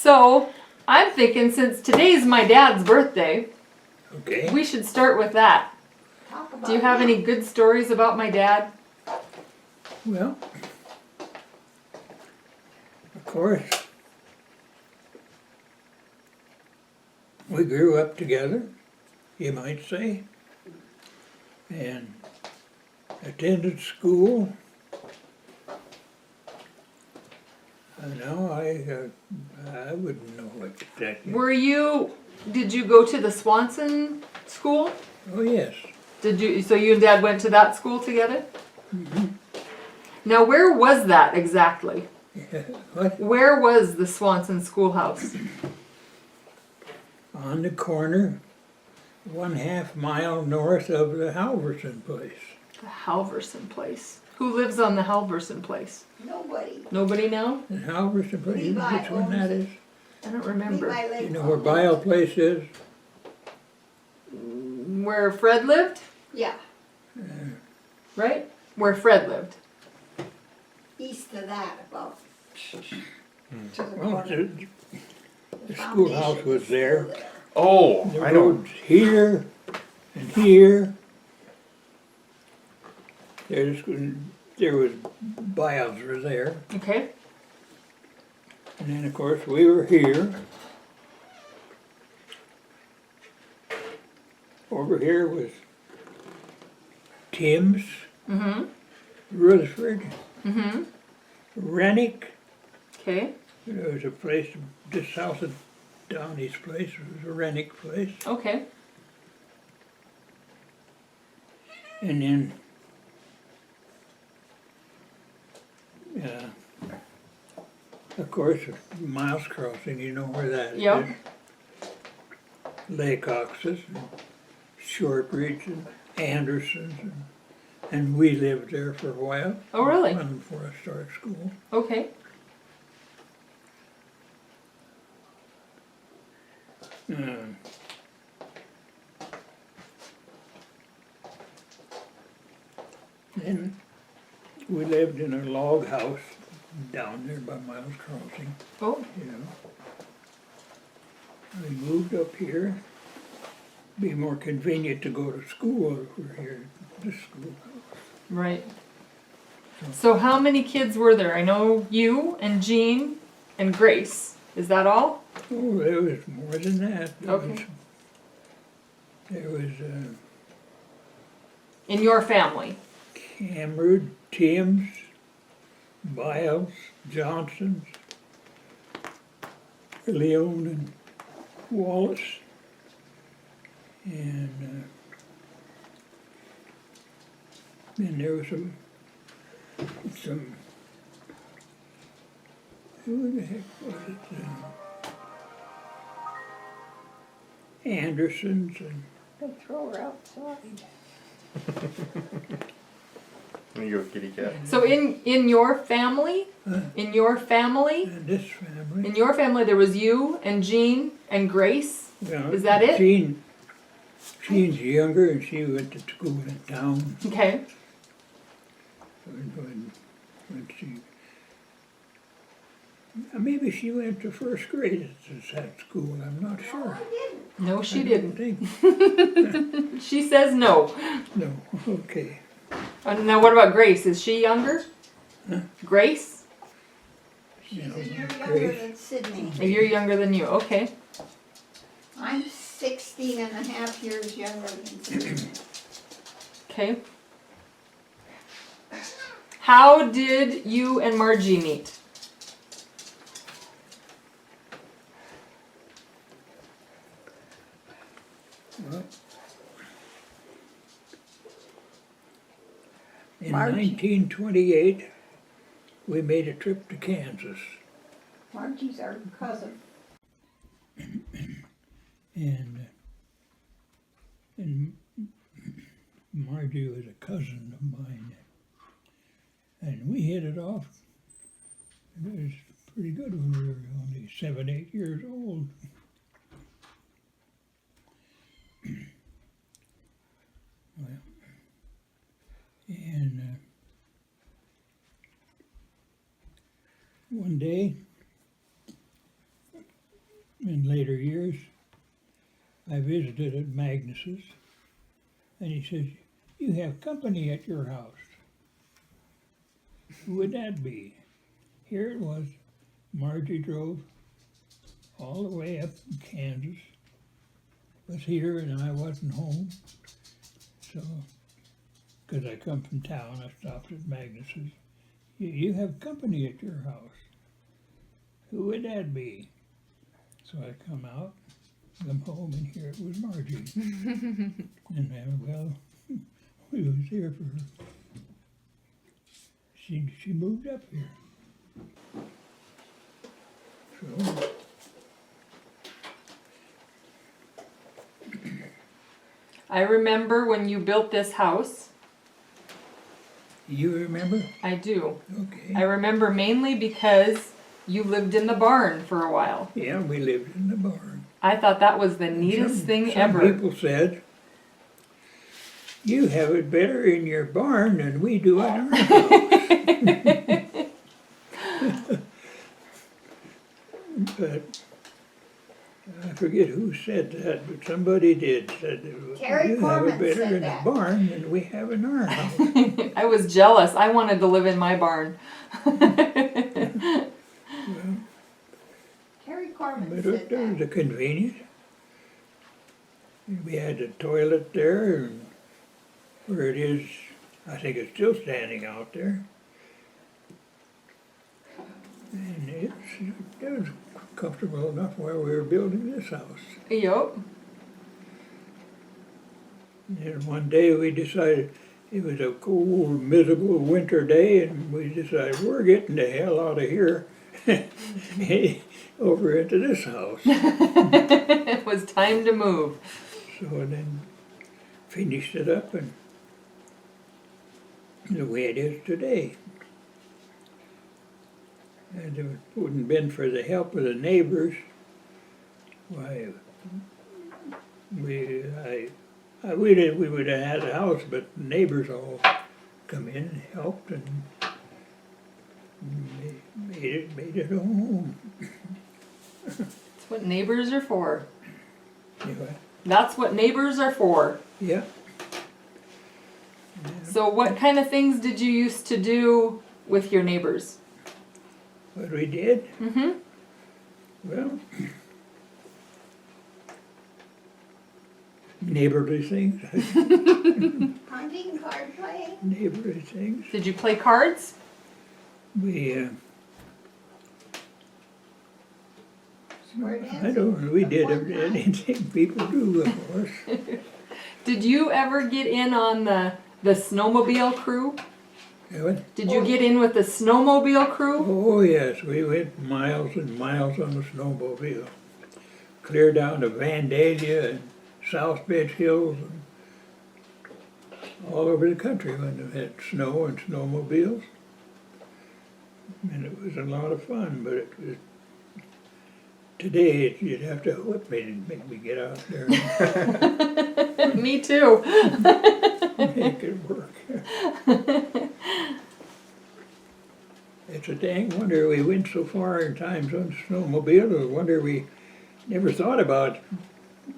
So, I'm thinking since today's my dad's birthday, Okay. we should start with that. Talk about Do you have it. any good stories about my dad? Well, of course, we grew up together, you might say, and attended school. And now I wouldn't know what exactly. Did you go to the Swanson school? Oh, yes. So you and Dad went to that school together? Now where was that exactly? What? Where was the Swanson schoolhouse? On the corner, 1/2 mile north of the Halverson place. The Halverson place. Who lives on the Halverson place? Nobody. Nobody know? The Halverson place, you know Levi which one that owns is? I don't remember. Levi Lake You know where owns Bio it. Place is? Where Fred lived? Yeah, Right? Where Fred lived. east of that about. To the Well, corner. the schoolhouse foundation was is there. still Oh, The I know. roads here and here. There was buyouts were there, Okay. and then of course we were here. Over here was Tim's, Mm-hmm. Rutherford, Mm-hmm. Rennick. Okay. There was a place just south of Downey's place. It was a Rennick place, Okay. and then of course, Miles Crossing, you know where that is. Yep. Laycox's, Shortridge, and Anderson's, and we lived there for a while. Oh, really? Before I started school. Okay. Then we lived in a log house down there by Miles Crossing, Oh, you know. We moved up here. Be more convenient to go to school over here, this schoolhouse. right. So how many kids were there? I know you and Jean and Grace. Is that all? Oh, there was more than that. Okay. There was In your family? Cameron, Tim's, Biles, Johnson's, Leone and Wallace, and then there was some, who the heck was it? Andersons and Don't throw her outside. There you go, kitty cat. So in your family? In your family? and this family. In your family there was you and Jean and Grace? Yeah, Is that it? Jean's younger, and she went to school in town. Okay. When she, maybe she went to first grade at that school. I'm not sure. No, she I didn't. don't think. She says no. No. Okay. Now what about Grace? Is she younger? Grace? She's You know, a year younger Grace. than Sydney. A year younger than you. Okay. I'm 16 and a half years younger than Sydney. Okay. How did you and Margie meet? Well, in Margie. 1928, we made a trip to Kansas, Margie's our cousin. and Margie was a cousin of mine, and we hit it off. It was pretty good when we were only 7, 8 years old. Well, and one day in later years, I visited at Magnus's, and he says, "You have company at your house. Who would that be?" Here it was. Margie drove all the way up from Kansas, was here, and I wasn't home. So, because I come from town, I stopped at Magnus's. You have company at your house. Who would that be?" So I come out, come home, and here it was Margie. And well, we was here for her. She moved up here. So, I remember when you built this house. you remember? I do. Okay. I remember mainly because you lived in the barn for a while. Yeah, we lived in the barn. I thought that was the neatest thing ever. Some people said, "You have it better in your barn than we do in our house." But I forget who said that, but somebody did. Said, Terry "You have it Corman better said in that." the barn than we have in our house." I was jealous. I wanted to live in my barn. Well, Terry Corman but said it was that. a convenience. We had a toilet there, and where it is, I think it's still standing out there. And it was comfortable enough while we were building this house. Yup. And one day we decided, it was a cold, miserable winter day, and we decided we're getting the hell out of here over into this house. It was time to move. So then finished it up, and the way it is today. And if it wouldn't been for the help of the neighbors, why, we would have had a house, but the neighbors all come in and helped and made it a home. That's what neighbors are for. Anyway, That's what neighbors are for. yeah. So what kind of things did you used to do with your neighbors? What we did, Mm-hmm. well, neighborly things, Hunting, card playing, neighborly things. Did you play cards? We, square I dancing. don't know, we did One time. anything people do, of course. Did you ever get in on the snowmobile crew? Did you get in with the snowmobile crew? Oh, yes, we went miles and miles on the snowmobile. Clear down to Vandalia and South Bench Hills and all over the country when they had snow and snowmobiles. And it was a lot of fun, but it was, today you'd have to whip me and make me get out there and Me too. make it work. It's a dang wonder we went so far in times on the snowmobile. I wonder we never thought about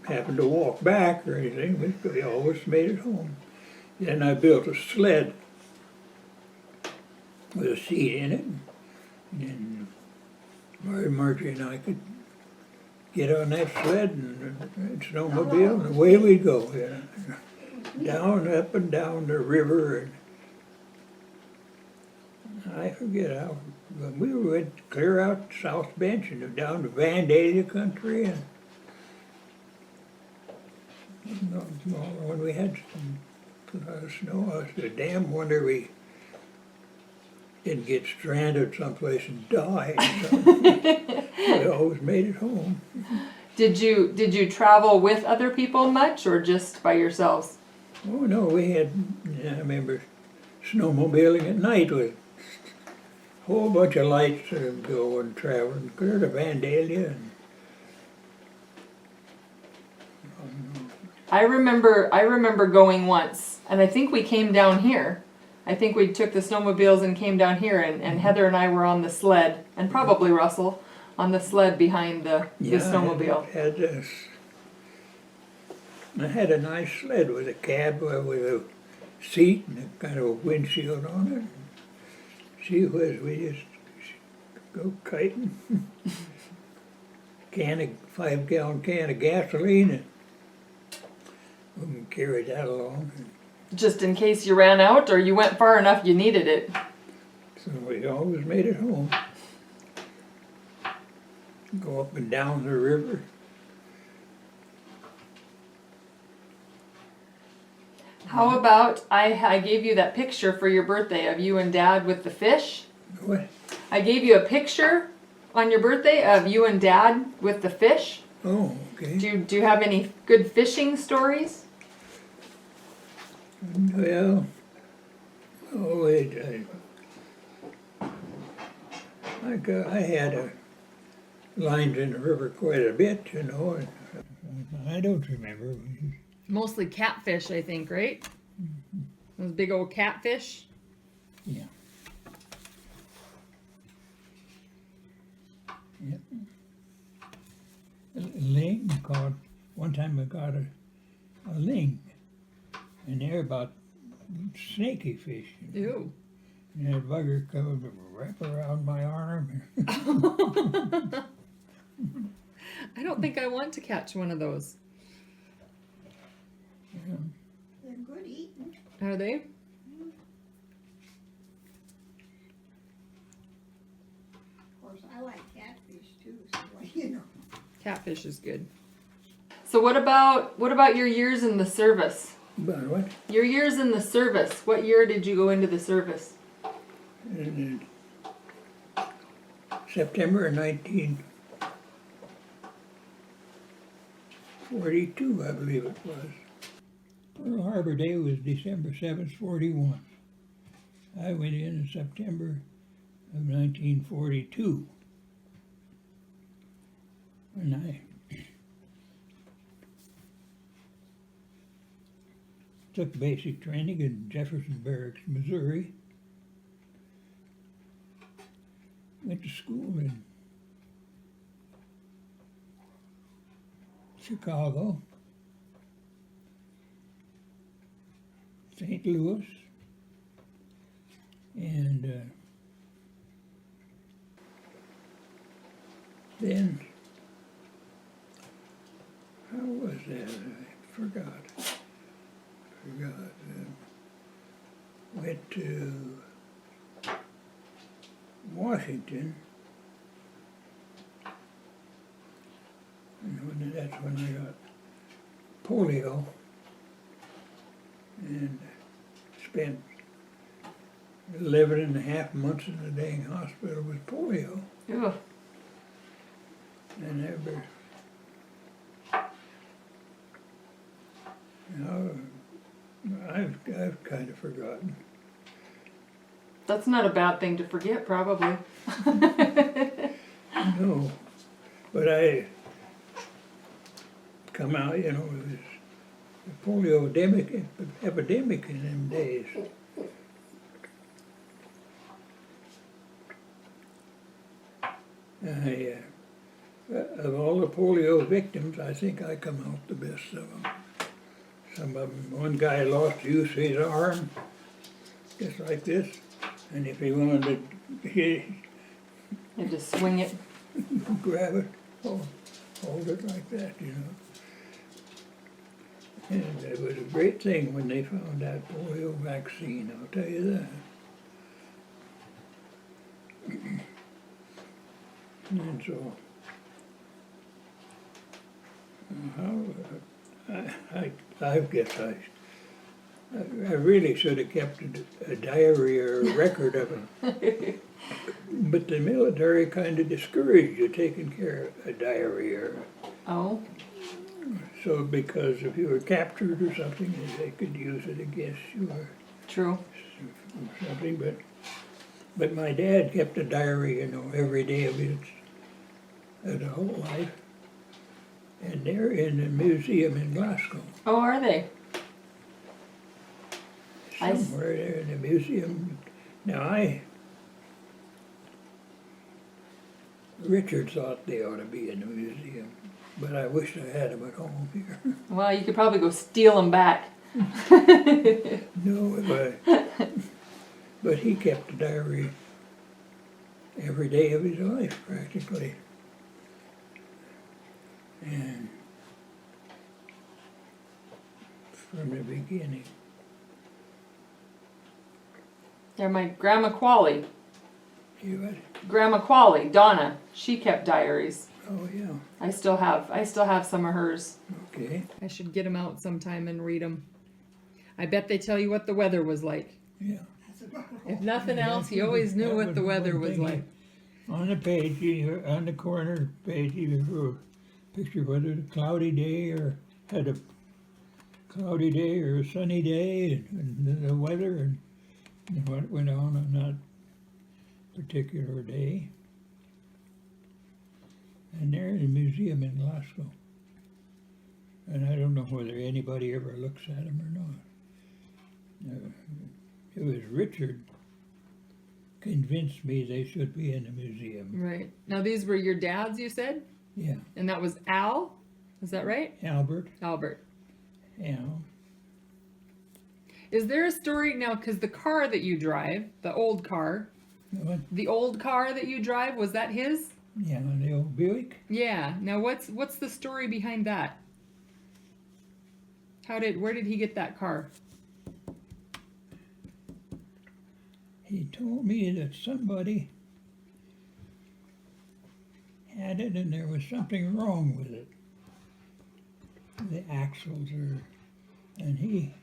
having to walk back or anything. We always made it home. Then I built a sled with a seat in it. And Margie and I could get on that sled and snowmobile, and away we'd go. Yeah. Down, up and down the river. And I forget how, but we went clear out South Bench and down to Vandalia country, and when we had a lot of snow, I was a damn wonder we didn't get stranded someplace and die. So we always made it home. Did you travel with other people much or just by yourselves? Oh no, we had, I remember snowmobiling at night with a whole bunch of lights going traveling clear to Vandalia. And, I remember going once, and I think we came down here. I think we took the snowmobiles and came down here, and Heather and I were on the sled, and probably Russell. on the sled behind the snowmobile. I had a nice sled with a cab with a seat and a kind of a windshield on it. She was, we just go kiting. 5-gallon can of gasoline, and we can carry that along. Just in case you ran out or you went far enough you needed it. So we always made it home. Go up and down the river. How about I gave you that picture for your birthday of you and Dad with the fish? What? I gave you a picture on your birthday of you and Dad with the fish. Oh, okay. Do you have any good fishing stories? Well, I had lines in the river quite a bit, you know. And I don't remember. Mostly catfish, I think, right? Those big old catfish. Yeah. Yep. Ling caught, one time I got a ling, and they're about snaky fish. You know? Ew. And that bugger come and wrap around my arm. I don't think I want to catch one of those. They're good eating. Are they? Of course, I like catfish too, so you know. Catfish is good. So what about your years in the service? But what? Your years in the service. What year did you go into the service? In September 1942, I believe it was. Pearl Harbor Day was December 7th, 41. I went in September of 1942. And I took basic training in Jefferson Barracks, Missouri. Went to school in Chicago, St. Louis, and then, how was that? I forgot. Went to Washington, and that's when I got polio, and spent 11.5 months in the dang hospital with polio. Ew. And ever, you know, I've kind of forgotten. That's not a bad thing to forget, probably. No, but I come out, you know, it was the polio epidemic in them days. Of all the polio victims, I think I come out the best of them. Some of them, one guy lost use of his arm, just like this, and if he wanted to You just swing it. grab it, hold it like that, you know. And it was a great thing when they found that polio vaccine, I'll tell you that. And so, I guess I really should have kept a diary or a record of it. But the military kind of discouraged you taking care of a diary or Oh. so because if you were captured or something, they could use it against you or True. something. But my dad kept a diary, you know, every day of his whole life. And they're in the museum in Glasgow. Oh, are they? Somewhere there in the museum. Now Richard thought they ought to be in the museum, but I wish I had them at home here. Well, you could probably go steal them back. No, but he kept a diary every day of his life, practically. And from the beginning. Yeah, my Grandma Qualley, You had, Grandma Qualley, Donna, she kept diaries. oh yeah, I still have some of hers. okay, I should get them out sometime and read them. I bet they tell you what the weather was like. yeah. If nothing Yeah, else, he always knew that what the was weather one was thing like. On the page, on the corner page, you drew a picture whether it was a cloudy day or had a cloudy day or a sunny day, and the weather and what went on that particular day. And they're in the museum in Glasgow. And I don't know whether anybody ever looks at them or not. It was Richard convinced me they should be in the museum. Right. Now these were your dad's, you said? Yeah, And that was Al? Is that right? Albert, Albert. Al. Is there a story now, because the car that you drive, the old car that you drive, was that his? Yeah, the old Buick. Yeah. Now what's the story behind that? Where did he get that car? He told me that somebody had it and there was something wrong with it. The axles and he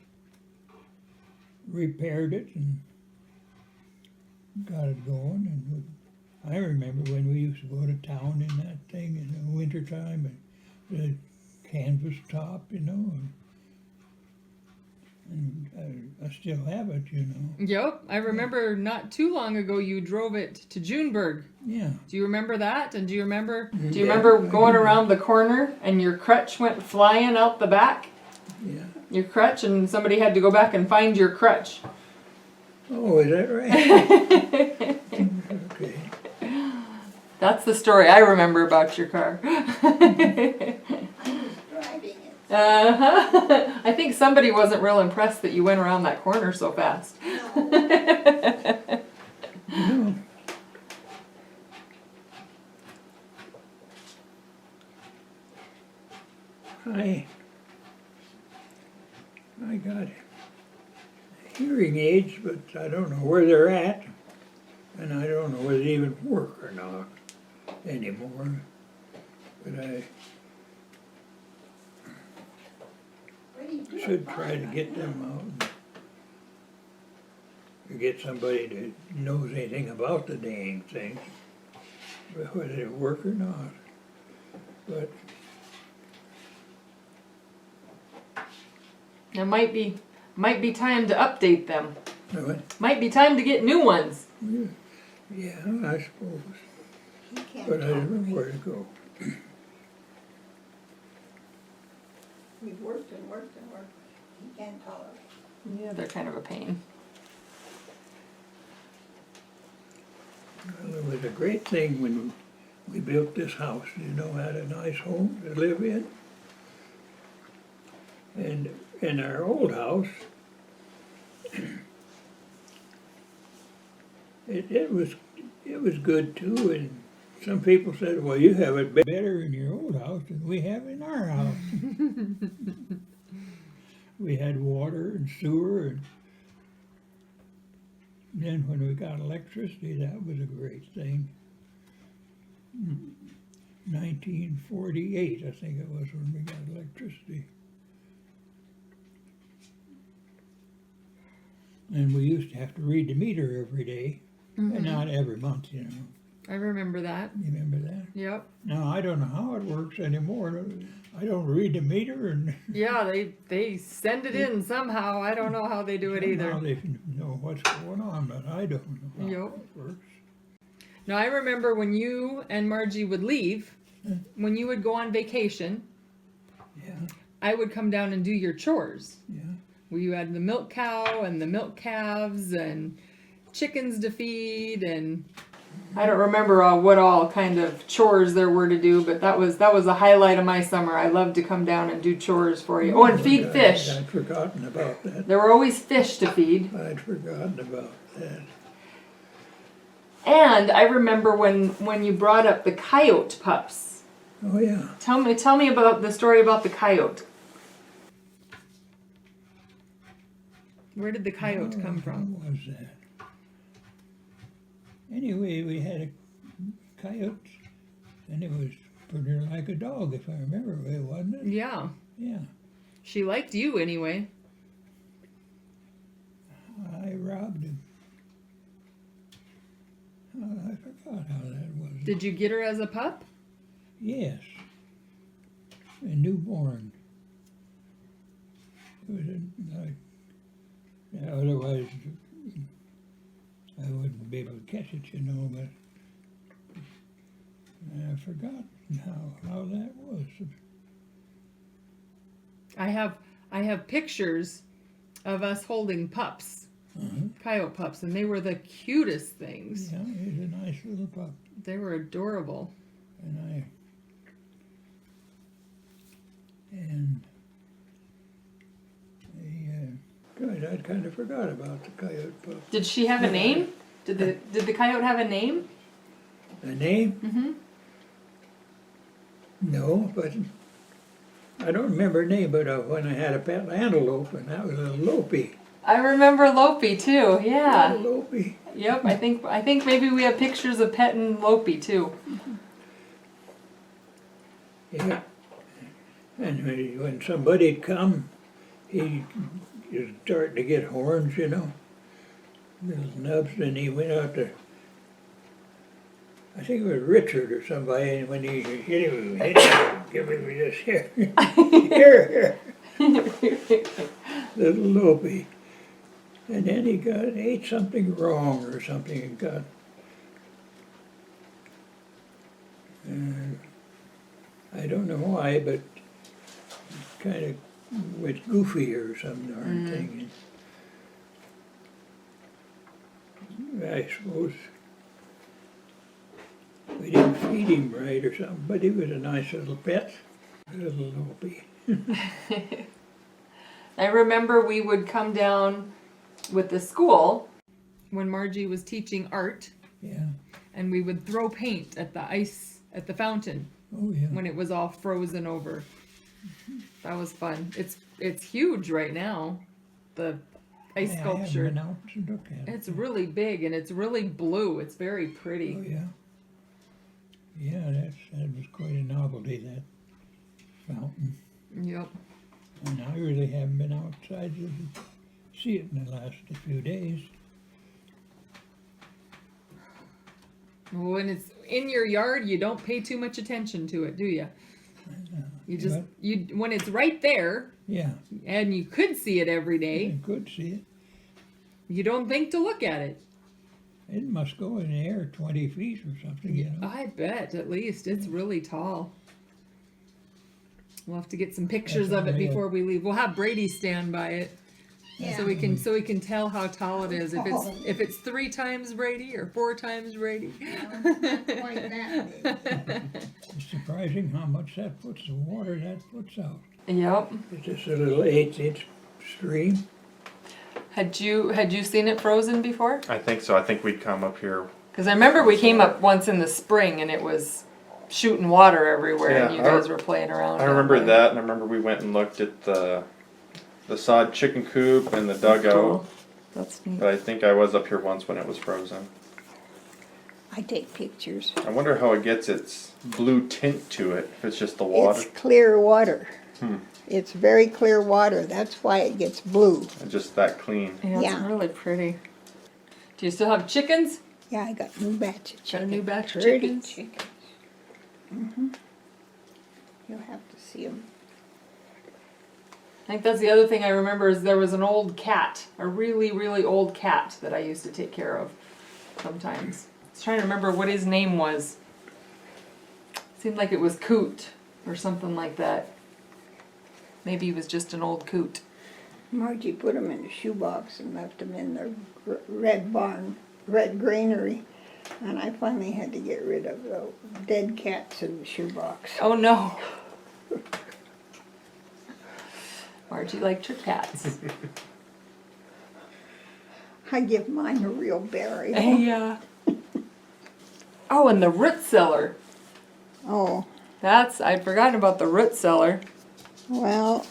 repaired it and got it going. And I remember when we used to go to town in that thing in the wintertime, and the canvas top, and I still have it, Yep. I remember not too long ago you drove it to Juneburg. Yeah. Do you remember that? And do you remember Yeah, going around the corner and your crutch went flying out the back? Yeah. Your crutch, and somebody had to go back and find your crutch. Oh, is that right? Okay. That's the story I remember about your car. Driving it. Uh-huh. I think somebody wasn't real impressed that you went around that corner so fast. No. I got hearing aids, but I don't know where they're at, and I don't know whether they even work or not anymore. But I What do you do? should try to get them out and get somebody that knows anything about the dang thing, whether they work or not. But It might be time to update them. no, Might be time to get new ones. yeah, I suppose. He can't But I talk. don't know where to go. We've worked and worked and worked. He can't tolerate. Yeah, they're kind of a pain. Well, it was a great thing when we built this house, had a nice home to live in. And in our old house, it was good too, and some people said, well, you have it better in your old house than we have in our house. We had water and sewer, and then when we got electricity, that was a great thing. 1948, I think it was, when we got electricity. And we used to have to read the meter every day, and not every month, I remember that. You remember that? Yep. Now, I don't know how it works anymore. I don't read the meter, and Yeah, they send it in somehow. I don't know how they do it either. somehow they know what's going on, but I don't know how Yep. it works. Now I remember when you and Margie would leave, when you would go on vacation, Yeah, I would come down and do your chores. yeah. Where you had the milk cow and the milk calves and chickens to feed and I don't remember what all kind of chores there were to do, but that was a highlight of my summer. I loved to come down and do chores for you. Oh, and feed fish. I'd forgotten about that. There were always fish to feed. I'd forgotten about that. And I remember when you brought up the coyote pups. Oh yeah. Tell me about the story about the coyote. Where did the coyote come from? What was that? Anyway, we had a coyote, and it was pretty like a dog, if I remember right, wasn't it? Yeah. Yeah. She liked you anyway. I robbed him. I forgot how that was. Did you get her as a pup? Yes. A newborn. It was otherwise I wouldn't be able to catch it, you know, but I forgot how that was. I have pictures of us holding pups, coyote pups, and they were the cutest things. Yeah, he's a nice little pup. They were adorable. Good, I'd kind of forgot about the coyote pup. Did she have a name? Did the coyote have a name? A name? Mm-hmm. No, but I don't remember her name, but when I had a pet antelope, and that was a Lopey. I remember Lopi too. Yeah. Little Lopey. Yep. I think maybe we have pictures of petting Lopi too. Yeah. And when somebody'd come, he was starting to get horns, you know, little nubs, and he went out to, I think it was Richard or somebody, and when he hit him, give me this here. Here. Little Lopey. And then he ate something wrong or something and got, I don't know why, but kind of went goofy or some darn thing. And I suppose we didn't feed him right or something, but he was a nice little pet, little Lopey. I remember we would come down with the school when Margie was teaching art. Yeah. And we would throw paint at the ice at the fountain. Oh yeah. When it was all frozen over. That was fun. It's huge right now. The ice sculpture. I haven't been out to look at it. It's really big and it's really blue. It's very Oh pretty. yeah. Yeah, that was quite a novelty, that fountain. Yep. And I really haven't been outside to see it in the last few days. When it's in your yard, you don't pay too much attention to it, do you? You just when it's right there. Yeah. And you could see it every I day. could see it. You don't think to look at it. It must go in the air 20 feet or something, you know. I bet, at least. It's really tall. We'll have to get some pictures of it before we leave. We'll have Brady stand by it. Yeah. So we can tell how tall it is. If it's 3 times Brady or 4 times Brady. Not quite that big. It's surprising how much that puts, the water that puts out. Yep. It's just a little 8-inch stream. Had you seen it frozen before? I think so. I think we'd come up here. Because I remember we came up once in the spring and it was shooting water everywhere, and Yeah, you guys were playing around. I remember that, and I remember we went and looked at the sod chicken coop and the dugout. Cool. That's neat. But I think I was up here once when it was frozen. I take pictures. I wonder how it gets its blue tint to it, if it's just the water. It's clear water. Hmm. It's very clear water. That's why it gets blue. And just that clean. Yeah, it's Yeah. really pretty. Do you still have chickens? Yeah, I got a new batch of chickens. Got a new batch of Pretty chickens? chickens. You'll have to see them. I think that's the other thing I remember is there was an old cat, a really, really old cat that I used to take care of sometimes. I was trying to remember what his name was. Seemed like it was Coot or something like that. Maybe he was just an old coot. Margie put them in a shoebox and left them in the red barn, red granary. And I finally had to get rid of the dead cats in the shoebox. Oh no. Margie liked her cats. I give mine a real burial. Yeah. Oh, and the root cellar. Oh, I'd forgotten about the root cellar. well,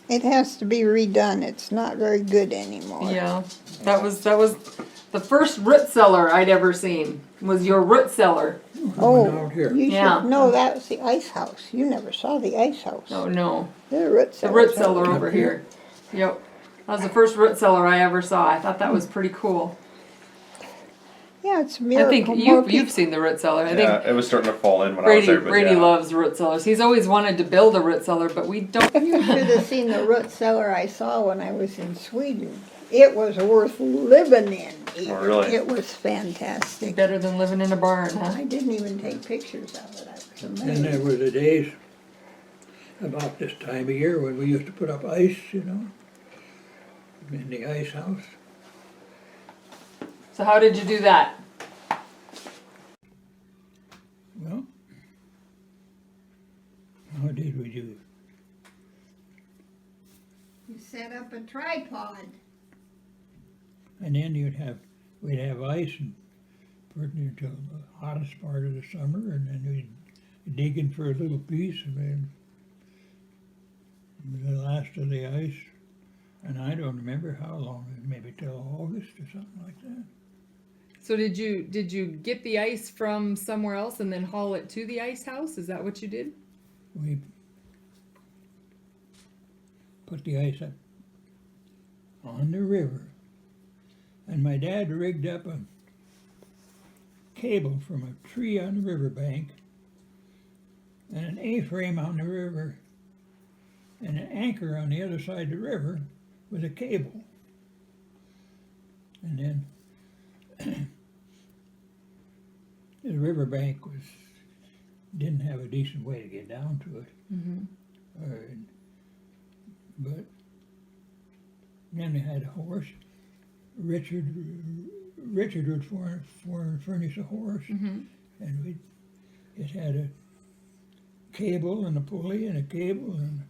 it has to be redone. It's not very good anymore. Yeah. That was the first root cellar I'd ever seen. Was your root cellar. Oh, out here. you Yeah. should know that was the ice house. You never saw the ice house. Oh no. The root The cellar. root cellar over Up here. Yep. That was the first root cellar I ever saw. I thought that was pretty cool. Yeah, it's a I miracle. think More you've seen the root cellar. I think Yeah, it was starting to fall in when I was there, but Brady yeah. loves root cellars. He's always wanted to build a root cellar, but we don't. You should have seen the root cellar I saw when I was in Sweden. It was worth living in. Oh, really? It was fantastic. Better than living in a barn, huh? I didn't even take pictures of it. I was And amazed. there were the days about this time of year when we used to put up ice, you know, in the ice house. So how did you do that? Well, how did we do? You set up a tripod. And then we'd have ice and put it into the hottest part of the summer, and then we'd dig in for a little piece, and then the last of the ice. And I don't remember how long, maybe till August or something like that. So did you get the ice from somewhere else and then haul it to the ice house? Is that what you did? We put the ice up on the river, and my dad rigged up a cable from a tree on the riverbank and an A-frame on the river and an anchor on the other side of the river with a cable. And then the riverbank didn't have a decent way to get down to it. Mm-hmm. But then they had a horse. Richard would furnish a horse, Mm-hmm. and it had a cable and a pulley and a cable and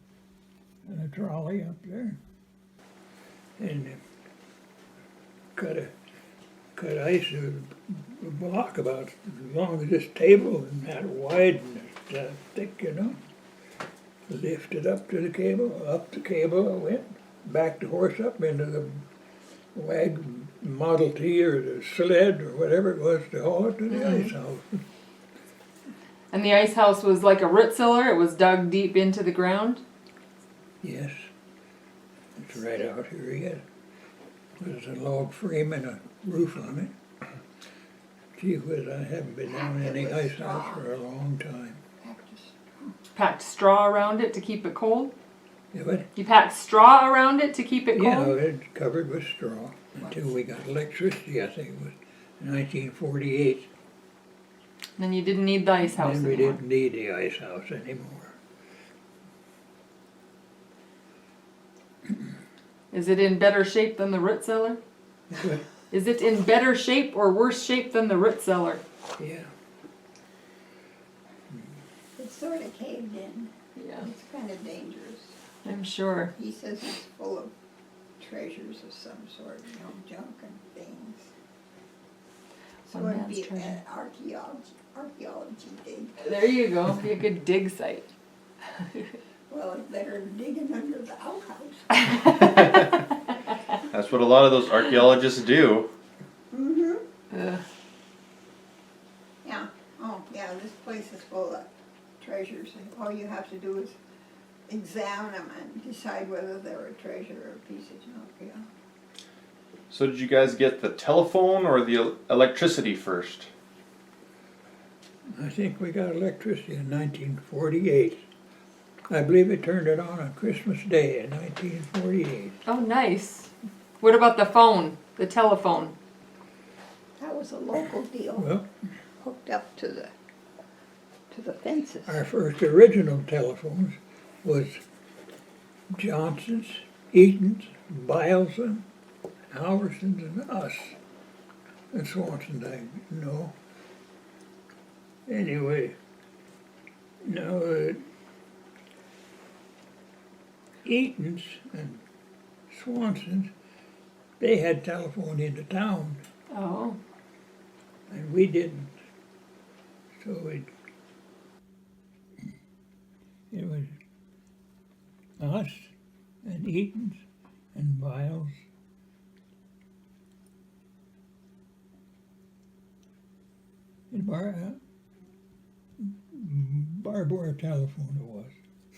a trolley up there, and cut ice a block about as long as this table and that wide and that thick, you know. Lifted up to the cable, up the cable I went, backed the horse up into the wagon, Model T or the sled or whatever it was to haul it to the ice house. And the ice house was like a root cellar. It was dug deep into the ground. Yes, it's right out here yet. There's a log frame and a roof on it. Gee whiz, I haven't been down in the ice house for a long time. Packed straw around it to keep it cold. Yeah, but You packed straw around it to keep it yeah, cold. it's covered with straw until we got electricity. I think it was 1948. Then you didn't need the ice house Then we anymore. didn't need the ice house anymore. Is it in better shape than the root cellar? But, Is it in better shape or worse shape than the root cellar? yeah, It sort of caved in. Yeah, It's kind of dangerous. I'm sure. He says it's full of treasures of some sort, you know, junk and things. So One it'd man's be treasure. an archaeology dig. There you go. Be a good dig site. Well, it's better than digging under the outhouse. That's what a lot of those archaeologists do. Mm-hmm. Ugh. Yeah. Oh, yeah, this place is full of treasures. All you have to do is examine them and decide whether they're a treasure or a piece of junk, yeah. So did you guys get the telephone or the electricity first? I think we got electricity in 1948. I believe they turned it on Christmas Day in 1948. Oh, nice. What about the phone? The telephone? That was a local deal, Well, hooked up to the fences. our first original telephones was Johnson's, Eaton's, Bileson, Alverson's, and us. And Swanson, I know. Anyway, now, Eaton's and Swanson's, they had telephone into town, Oh, and we didn't. So it was us and Eaton's and Biles. And barbed wire telephone it was.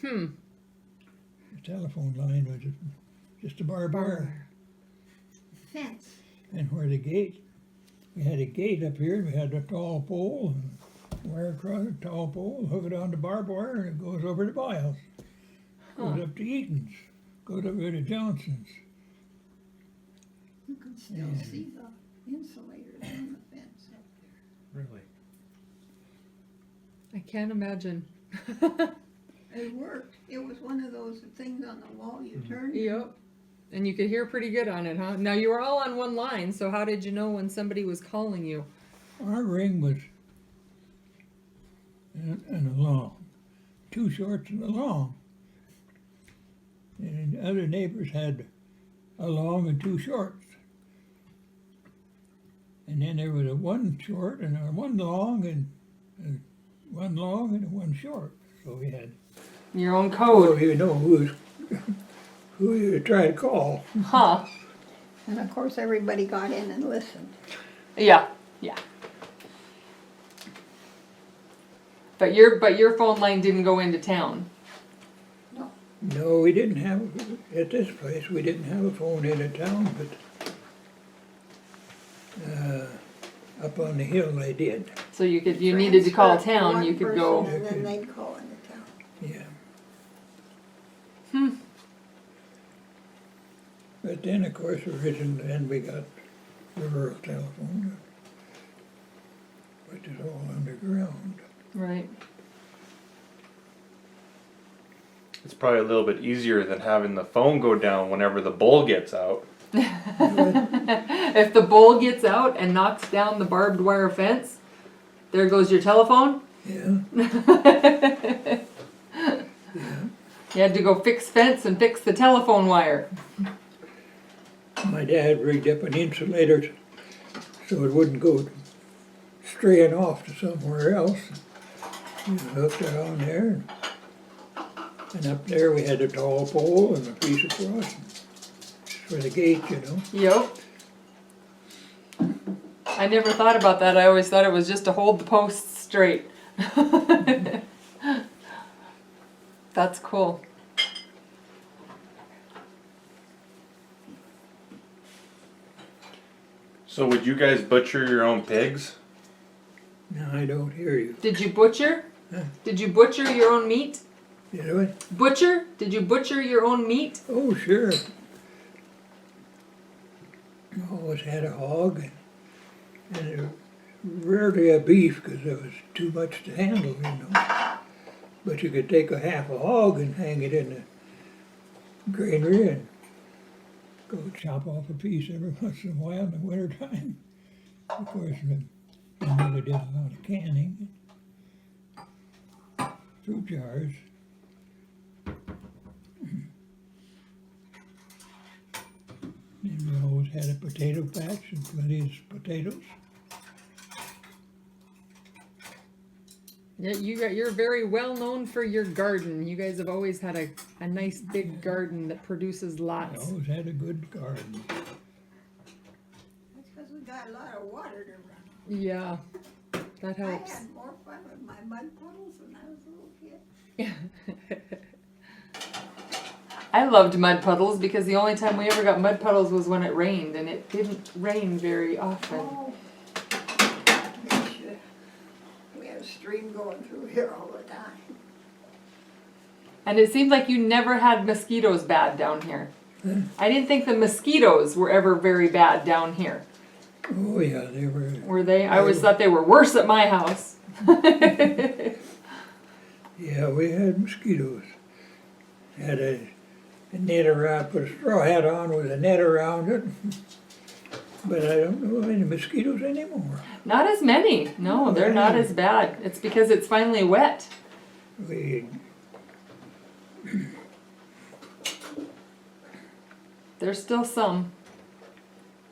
The telephone line was just a barbed wire. Fence. And where the gate, we had a gate up here, and we had a tall pole, and wire across a tall pole, hook it onto barbed wire, and it goes over to Biles. Goes up to Eaton's, goes over to Johnson's. You can still Yeah. see the insulators on the fence up Really? I can't imagine. there. It worked. It was one of those things on the wall you turn. Yep. And you could hear pretty good on it, huh? Now you were all on one line, so how did you know when somebody was calling you? Our ring was and a long, two shorts and a long. And other neighbors had a long and two shorts. And then there was a one short and a one long and one long and a one short. So we had, Your own oh, code. you know who you try to call. Huh. And of course, everybody got in and listened. Yeah. Yeah. But your phone line didn't go into town. No, we didn't have, at this place, we didn't have a phone in a town, but up on the hill they did, So you needed to call Transfer town, one you could person go. And then they'd call into town. yeah. Hmm. But then, of course, originally, then we got the rural telephone, which is all underground. Right. It's probably a little bit easier than having the phone go down whenever the bull gets out. If the bull gets out and knocks down the barbed wire fence, there goes your telephone. Yeah, You had to go fix fence and fix the telephone wire. my dad rigged up an insulator so it wouldn't go straying off to somewhere else. You hooked it on there, and up there we had a tall pole and a piece of cross for the gate, you know. Yep. I never thought about that. I always thought it was just to hold the posts straight. That's cool. So would you guys butcher your own pigs? Now I don't hear you. Did you butcher? Huh? Did you butcher your own meat? You know it? Butcher? Did you butcher your own meat? Oh, sure. Always had a hog, and rarely a beef because there was too much to handle, you know. But you could take a half a hog and hang it in the granary and go chop off a piece every once in a while in the wintertime. Of course, my mother did a lot of canning, fruit jars. And we always had a potato patch and plenty of potatoes. Yeah, you're very well known for your garden. You guys have always had a nice big garden that produces We lots. always had a good garden. That's because we got a lot of water to run. Yeah, that I helps. had more fun with my mud puddles when I was a little kid. I loved mud puddles because the only time we ever got mud puddles was when it rained, and it didn't rain very often. Oh. We had a stream going through here all the time. And it seemed like you never had mosquitoes bad down here. I didn't think the mosquitoes were ever very bad down here. Oh yeah, they were. Were they? I always thought they were worse at my house. Yeah, we had mosquitoes. Had a net around, put a straw hat on with a net around it. But I don't know any mosquitoes anymore. Not as many. No, they're not as bad. It's because it's finally wet. We, There's still some.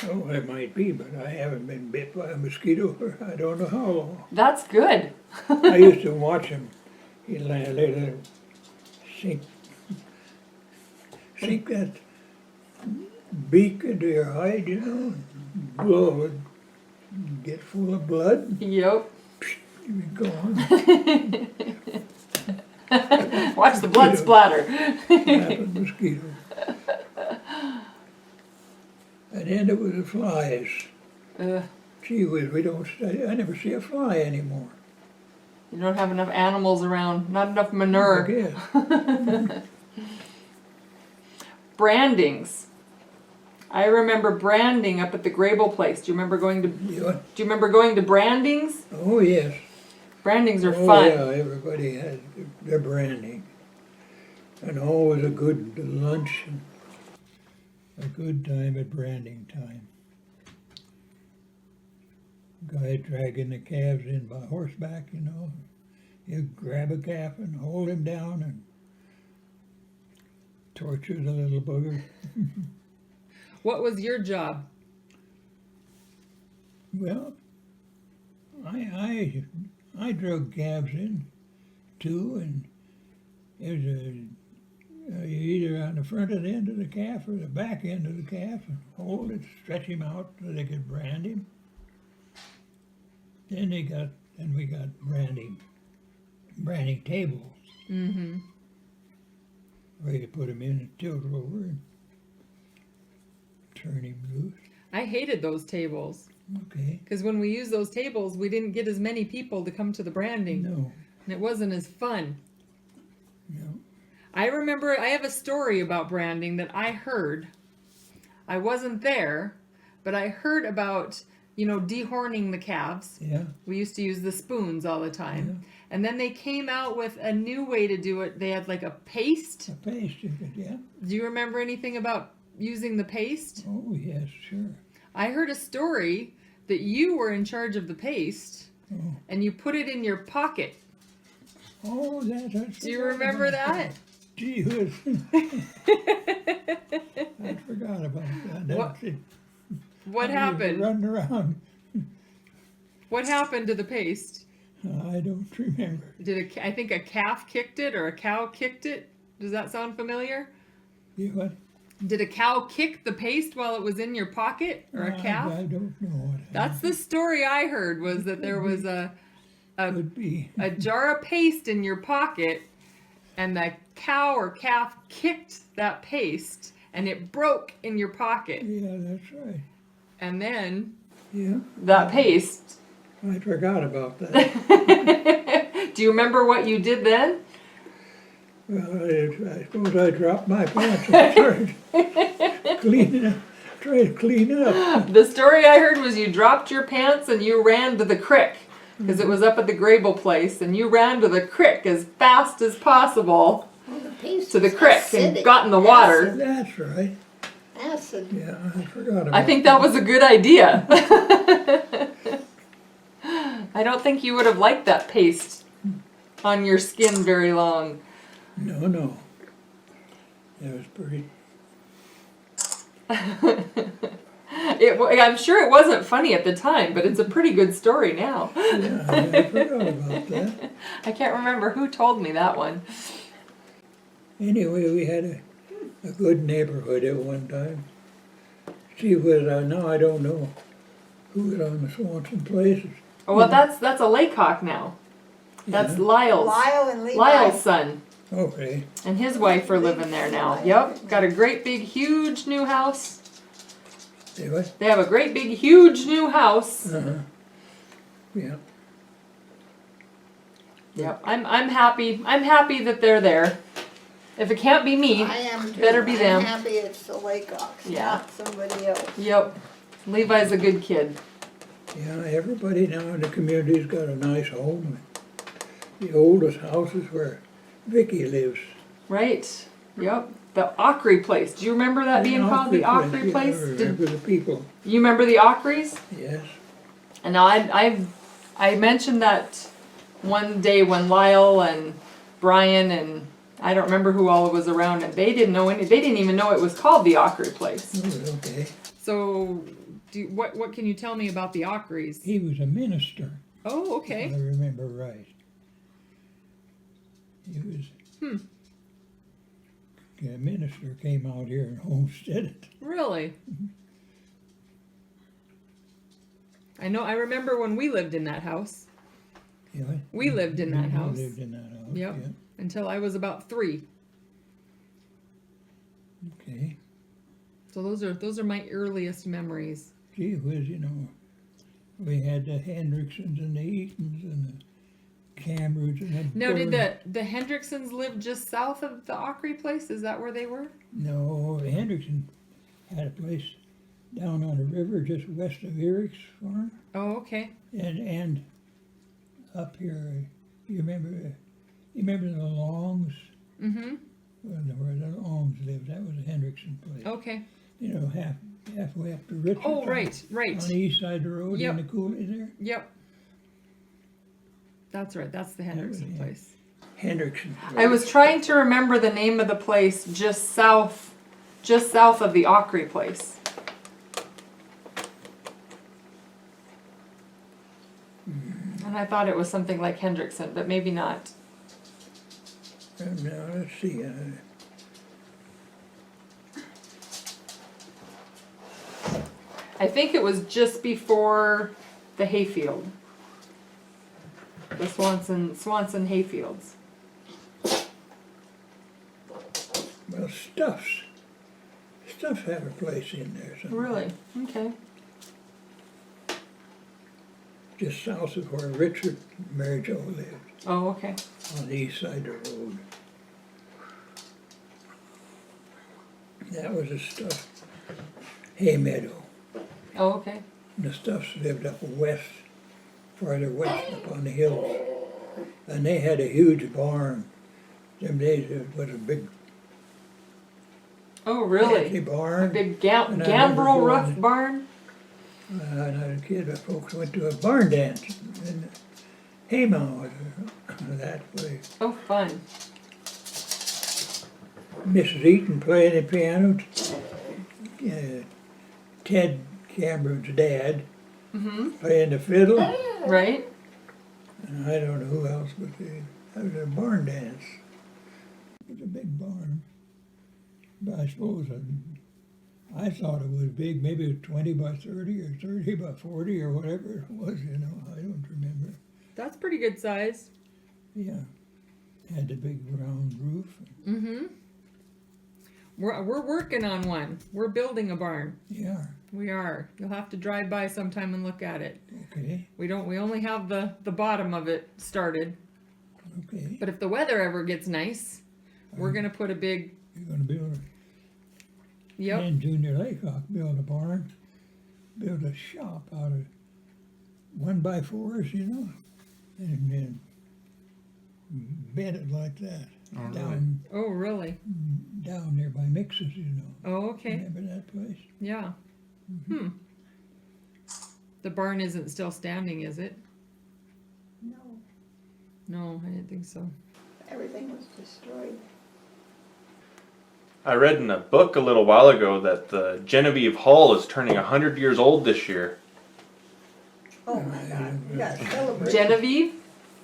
oh, it might be, but I haven't been bit by a mosquito for I don't know how long. That's good. I used to watch him. He'd let it sink that beak into your hide, you know, and blow it, get full of blood, Yep. you'd be gone. Watch the blood splatter. Happened mosquito. And then it was the flies. Gee whiz, I never see a fly anymore. You don't have enough animals around. Not enough I manure. guess. Brandings. I remember branding up at the Grable place. Do you remember going to? Yeah. Do you remember going to brandings? Oh, yes. Brandings are Oh, fun. yeah, everybody had their branding. And always a good lunch and a good time at branding time. Guy dragging the calves in by horseback, you know. You grab a calf and hold him down and torture the little bugger. What was your job? Well, I drug calves in too, and there's either on the front of the end of the calf or the back end of the calf, and hold it, stretch him out so they could brand him. Then we got branding tables Mm-hmm. where you put him in and tilt over and turn him loose. I hated those tables Okay. because when we used those tables, we didn't get as many people to come to the branding, No. and it wasn't as fun. No. I remember I have a story about branding that I heard. I wasn't there, but I heard about, dehorning the calves. Yeah. We used to use the spoons all the time. And then they came out with a new way to do it. They had like a paste. A paste, you could, yeah. Do you remember anything about using the paste? Oh, yes, sure. I heard a story that you were in charge of the paste Oh, and you put it in your pocket. oh that's Do you remember that? Gee whiz. I forgot about that. What- That's it. What I was happened? Running around. What happened to the paste? I don't remember. I think a calf kicked it or a cow kicked it? Does that sound familiar? You what? Did a cow kick the paste while it was in your pocket or a calf? I don't know what That's the story I heard, was that there was a could be. jar of paste in your pocket and the cow or calf kicked that paste and it broke in your pocket. Yeah, that's right. And then Yeah, that paste. I forgot about that. Do you remember what you did then? Well, I suppose I dropped my pants and started trying to clean up. The story I heard was you dropped your pants and you ran to the creek because it was up at the Grable place, and you ran to the creek as fast as possible Well, the paste to the is creek acidic. and got in the water. Acid. That's right. Acid. Yeah, I forgot about I think that was a good idea. I don't think you would have liked that paste on your skin very long. No. It was pretty. I'm sure it wasn't funny at the time, but it's a pretty good story now. Yeah, I forgot about that. I can't remember who told me that one. Anyway, we had a good neighborhood at one time. She was, now I don't know who was on the Swanson places. Oh, well, that's a Laycock now. That's Yeah. Lyle's. Lyle and Levi. Lyle's son Okay, and his wife are living there now. Yep, got a great big huge new house. they what? They have a great big huge new house. Uh-huh. Yeah, Yep, I'm happy. I'm happy that they're there. If it can't be me, I am too. better be them. I'm happy it's the Laycocks, Yeah. not somebody else. Yep. Levi's a good kid. yeah, everybody now in the community's got a nice home. The oldest house is where Vicky lives. Right. Yep. The Ockery place. Do you remember that being called the Ockery place? I remember the people, You remember the Ockeries? yes. And now I mentioned that one day when Lyle and Brian and I don't remember who all was around, and they didn't even know it was called the Ockery place. Oh, okay. So, what can you tell me about the Ockeries? He was a minister, Oh, if okay. I remember right. He was. A minister came out here and homesteaded. Really? I remember when we lived in that house. Yeah. We lived in that house. We lived in that house. Yep. Yeah. Until I was about 3. Okay. So those are my earliest memories. Gee whiz, you know, we had the Hendricksons and the Eatons and the Camerons and the. Now, did the Hendricksons live just south of the Ockery place? Is that where they were? No, the Hendrickson had a place down on the river just west of Eric's farm, Oh, okay. and up here. You remember the Longs? Mm-hmm. Where the Longs lived. That was the Hendrickson place. Okay. You know, halfway up to Richard. Oh, right. On the east side of the road Yep. in the coulee there. Yep. That's right. That's the Hendrickson yeah. place. Hendrickson. I was trying to remember the name of the place just south of the Ockery place. And I thought it was something like Hendrickson, but maybe not. Now let's see. I think it was just before the hayfield. The Swanson hayfields. Well, Stuffs have a place in there somewhere. Really? Okay. Just south of where Richard and Mary Jo lived, Oh, okay. on the east side of the road. That was a Stuff hay meadow. Oh, okay. And the Stuffs lived up west, farther west up on the hills. And they had a huge barn. Them days it was a big Oh, fancy really? A barn. big And I remember gambrel going- roof barn? When I was a kid, the folks went to a barn dance in Haymow was that place. Oh, fun. Mrs. Eaton playing the piano. Ted Cameron's dad Mm-hmm. playing the fiddle. Right? And I don't know who else, but that was a barn dance. It was a big barn. But I suppose I thought it was big, maybe it was 20 by 30 or 30 by 40 or whatever it was, you know, I don't remember. That's pretty good size. Yeah, had the big round roof. Mm-hmm. We're working on one. We're building a barn. Yeah, We are. You'll have to drive by sometime and look at it. okay, We only have the bottom of it started. okay. But if the weather ever gets nice, we're gonna put a big, You're gonna build a, yep. and Junior Laycock built a barn, built a shop out of 1x4s, you know, and then bent it like that. Oh, really? Oh, really? Down there by Mixes, you know. Oh, okay. Remember that place? Yeah. The barn isn't still standing, is it? No, No, I didn't think so. everything was destroyed. I read in a book a little while ago that the Genevieve Hall is turning 100 years old this year. Oh my God, you got to celebrate.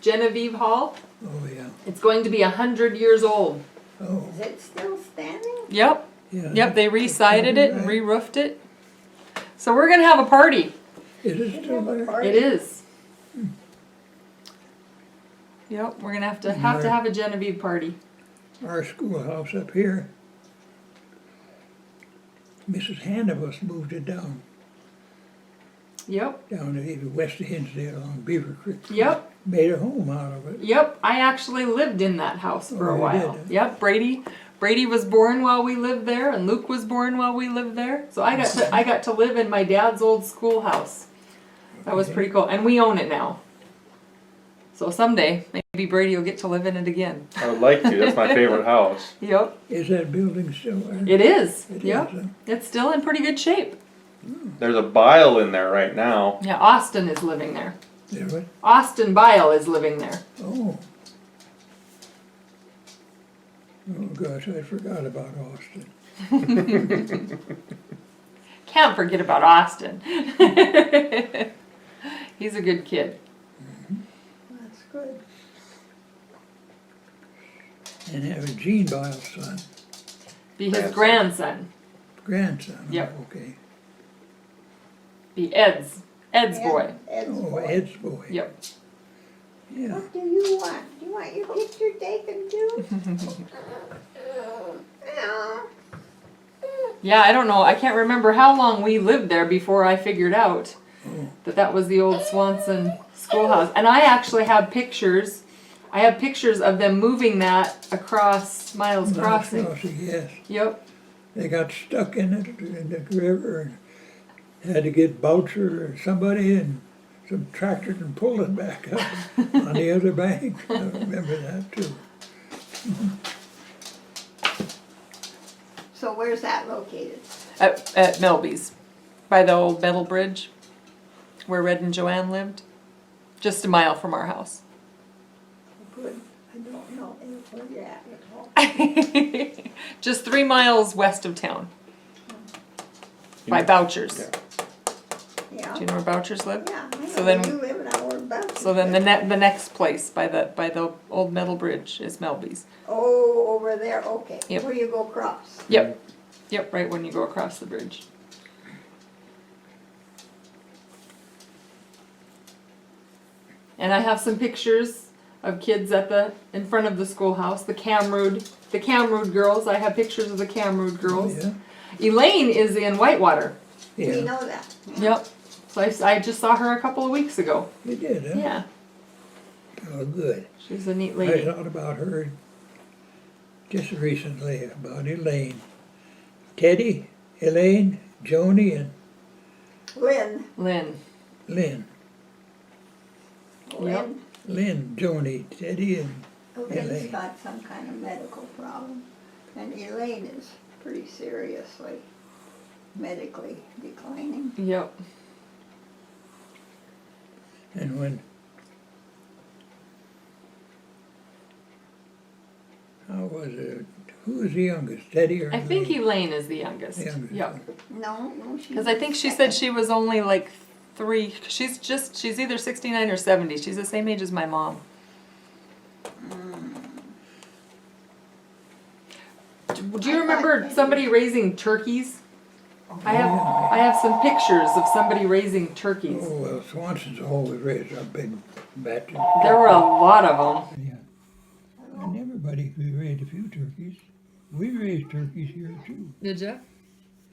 Genevieve Hall. Oh, yeah. It's going to be 100 years old. Oh, Is it still standing? Yep. yeah. Yep. They re-sided it and Right. re-roofed it. So we're gonna have a party. Is it still Have a there? party? It is. Yep. We're gonna have to have a Genevieve party. Our schoolhouse up here, Mrs. Hannibus moved it down Yep. to west of Hinsdale on Beaver Creek. Yep. Made a home out of it. Yep. I actually lived in that house for Oh, a you while. did? Yep. Brady was born while we lived there, and Luke was born while we lived there. So I got to live in my dad's old schoolhouse. That was Okay. pretty cool, and we own it now. So someday, maybe Brady will get to live in it again. I would like to. That's my favorite house. Yep, Is that building still there? it is. It Yep, is, huh? it's still in pretty good shape. There's a bile in there right now. Yeah, Austin is living there. There what? Austin Bile is living there. Oh. Oh gosh, I forgot about Austin. Can't forget about Austin. He's a good kid. That's good. And having Gene Biles' son, Be his grandson. grandson. Yep. Okay. Be Ed's boy. Ed's Oh, boy. Ed's boy. Yep. Yeah. What do you want? Do you want your picture taken too? Yeah. Yeah, I don't know. I can't remember how long we lived there before I figured out Oh. that was the old Swanson schoolhouse. And I actually have pictures. I have pictures of them moving that across Miles Crossing. Yes. Yep. They got stuck in it, in the river, and had to get Boucher or somebody and some tractors and pull it back up on the other bank. I remember that too. So where's that located? At Melby's, by the old metal bridge, where Red and Joanne lived. Just a mile from our house. Good. I don't know where you're at all. Just 3 miles west of town. By Boucher's. Yeah. Yeah. Do you know where Boucher's live? Yeah, I know So where then- you live and I know where Boucher's So then live. the next place by the old metal bridge is Melby's. Oh, over there, okay. Yep. Where you go across. Yep. Yep, right when you go across the bridge. And I have some pictures of kids in front of the schoolhouse, the Camrood girls. I have pictures of the Camrood girls. Oh, Elaine is in Whitewater. yeah. We Yeah. know that. Yep. So I just saw her a couple of weeks ago. You did, huh? Yeah, Oh, good. she's a neat I lady. thought about her just recently, about Elaine. Teddy, Elaine, Joni, and Lynn. Lynn. Lynn. Lynn. Lynn, Joni, Teddy, and Lynn's Elaine. got some kind of medical problem. And Elaine is pretty seriously medically declining. Yep. And when, how was it? Who was the youngest, Teddy or I think Elaine? Elaine is the youngest. The youngest. Yep. No, she's. Because I think she said she was only like 3. She's either 69 or 70. She's the same age as my mom. Do you remember somebody raising turkeys? I have some pictures of somebody raising turkeys. Oh, well, Swanson's always raised a big batch. There were a lot of them. Yeah. And everybody could raise a few turkeys. We raised turkeys here too. Did you?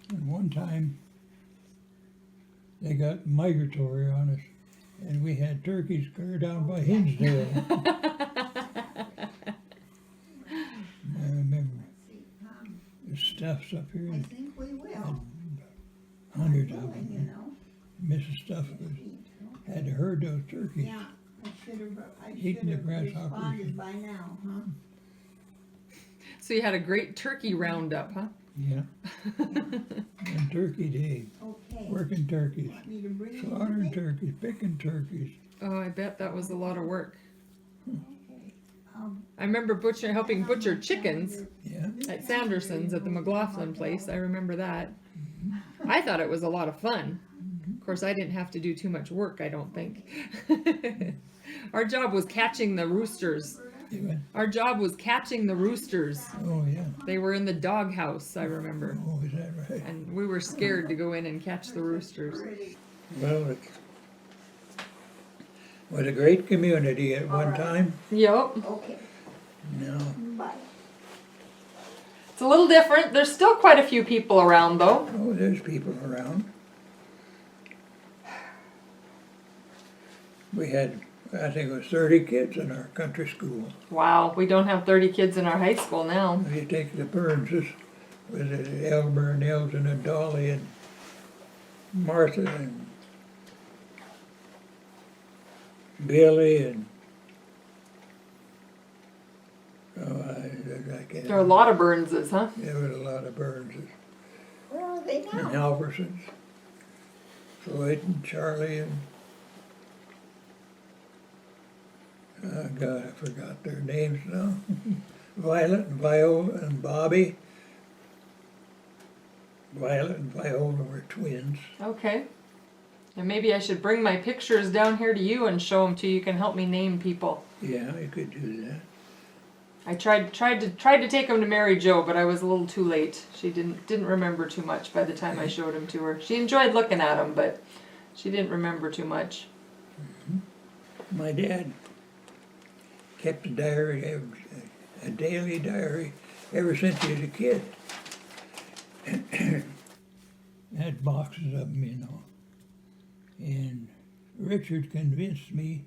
And one time, they got migratory on us, and we had turkeys clear down by Hinsdale. I remember. There's stuffs up here, I think we will. hundreds of You them. know. Mrs. Stuff had to herd those turkeys. Yeah, I should Eating the have grasshoppers. responded by now, huh? So you had a great turkey roundup, huh? Yeah. And Turkey Day, Okay. working turkeys, Want me to bring you slaughtering anything? turkeys, picking turkeys. Oh, I bet that was a lot of work. Okay. I remember helping butcher chickens Yeah. at Sanderson's at the McLaughlin place. I remember that. I thought it was a lot of fun. Of course, I didn't have to do too much work, I don't think. Our job was catching the roosters. Our job was catching the roosters. Oh, yeah. They were in the doghouse, I remember. Oh, is that right? And we were scared to go in and catch the roosters. Well, it was a great community at one time. Yep. Okay, No. bye. It's a little different. There's still quite a few people around, though. Oh, there's people around. We had, I think it was 30 kids in our country school. Wow, we don't have 30 kids in our high school now. You take the Burnses, was it Elmer and Elton and Dolly and Martha and Billy and I can't. There are a lot of Burnses, huh? There was a lot of Burnses. Where are they And now? Halversons. Floyd and Charlie and, oh God, I forgot their names now. Violet and Viola and Bobby. Violet and Viola were twins. Okay. And maybe I should bring my pictures down here to you and show them to you. You can help me name people. Yeah, you could do that. I tried to take them to Mary Jo, but I was a little too late. She didn't remember too much by the time I showed them to her. She enjoyed looking at them, but she didn't remember too much. My dad kept a diary, a daily diary, ever since he was a kid. Had boxes of them, you know. And Richard convinced me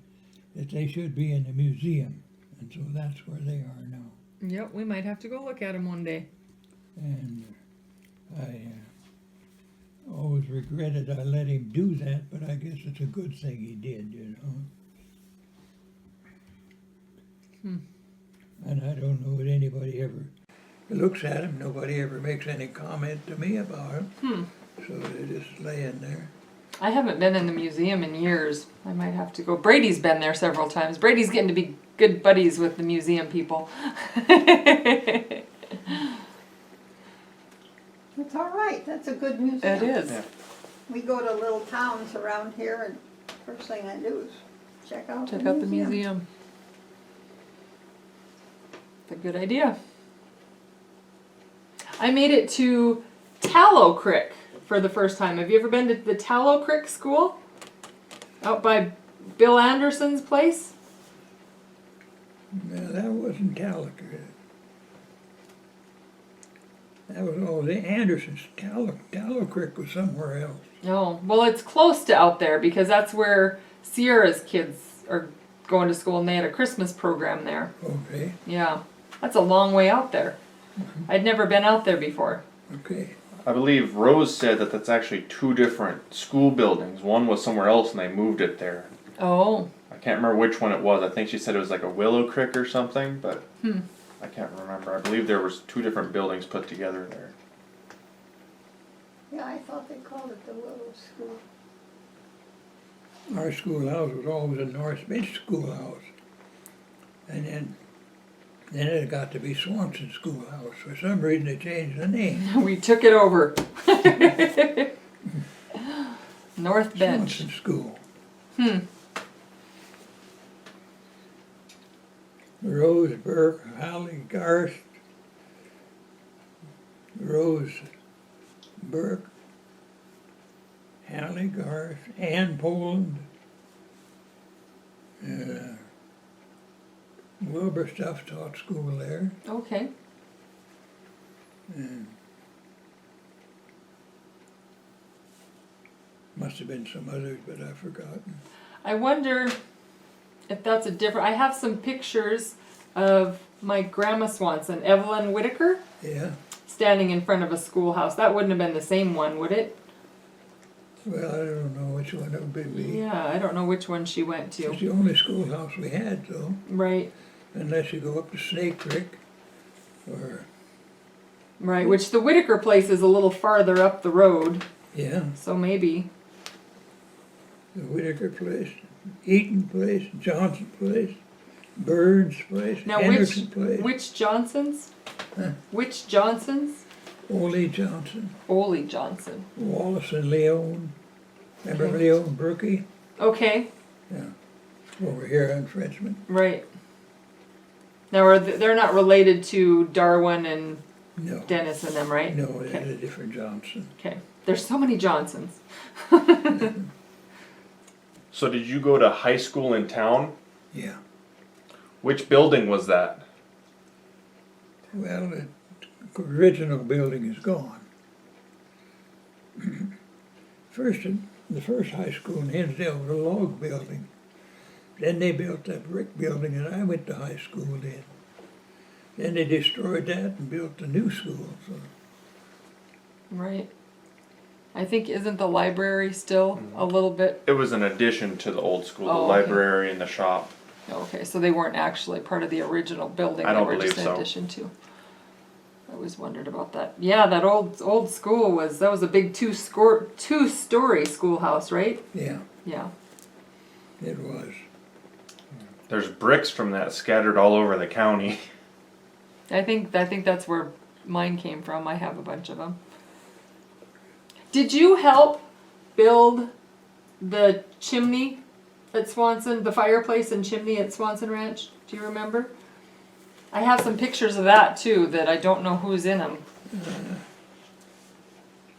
that they should be in the museum, and so that's where they are now. Yep, we might have to go look at them one day. And I always regretted I let him do that, but I guess it's a good thing he did, you know. And I don't know that anybody ever looks at him. Nobody ever makes any comment to me about him. So they're just laying there. I haven't been in the museum in years. I might have to go. Brady's been there several times. Brady's getting to be good buddies with the museum people. It's all right, that's a good museum. It is. Yeah. We go to little towns around here and first thing I do is check out Check out the museum. It's a good idea. I made it to Tallow Creek for the first time. Have you ever been to the Tallow Creek School? Out by Bill Anderson's place? No, that wasn't Tallow. That was all the Andersons. Tallow Creek was somewhere else. Oh, well, it's close to out there because that's where Sierra's kids are going to school and they had a Christmas program there. Okay, Yeah, that's a long way out there. I'd never been out there before. okay. I believe Rose said that that's actually two different school buildings. One was somewhere else and they moved it there. Oh, I can't remember which one it was. I think she said it was like a Willow Creek or something, but I can't remember. I believe there was two different buildings put together there. Yeah, I thought they called it the Willow School. Our schoolhouse was always a North Mid schoolhouse. And then it got to be Swanson Schoolhouse. For some reason they changed the name. we took it over. North Bench. Swanson School. Rose Burke, Holly Garst, Rose Burke, Hallie Garth, Ann Poland, Wilbur Stuff taught school there. Okay. And must have been some others, but I've forgotten. I wonder if that's a different. I have some pictures of my grandma Swanson, Evelyn Whitaker, Yeah, standing in front of a schoolhouse. That wouldn't have been the same one, would it? well, I don't know which one it would be. Yeah, I don't know which one she went It's to. the only schoolhouse we had, though, Right, unless you go up to Snake Creek, or, right. Which the Whitaker place is a little farther up the road, yeah, so maybe. the Whitaker place, Eaton place, Johnson place, Burns place, Now, Henderson place, which Johnsons? Huh? Which Johnsons? Ole Johnson, Ole Johnson. Wallace and Leone. Remember Okay. Leone Brookie? Okay, Yeah, over here on Frenchman. right. Now, they're not related to Darwin and No, Dennis and them, right? no, Okay. it's a different Johnson. Okay. There's so many Johnsons. So did you go to high school in town? Yeah. Which building was that? Well, the original building is gone. The first high school in Hinsdale was a log building. Then they built that brick building and I went to high school in. Then they destroyed that and built a new school. So Right. I think, isn't the library still a little bit? It was an addition to the old school, the Oh, okay. library and the shop. Okay, so they weren't actually part of the original building. I don't They were just believe an so. addition to. I always wondered about that. Yeah, that old school was a big two-story schoolhouse, right? Yeah, Yeah. it was. There's bricks from that scattered all over the county. I think that's where mine came from. I have a bunch of them. Did you help build the chimney at Swanson, the fireplace and chimney at Swanson Ranch? Do you remember? I have some pictures of that too that I don't know who's in them.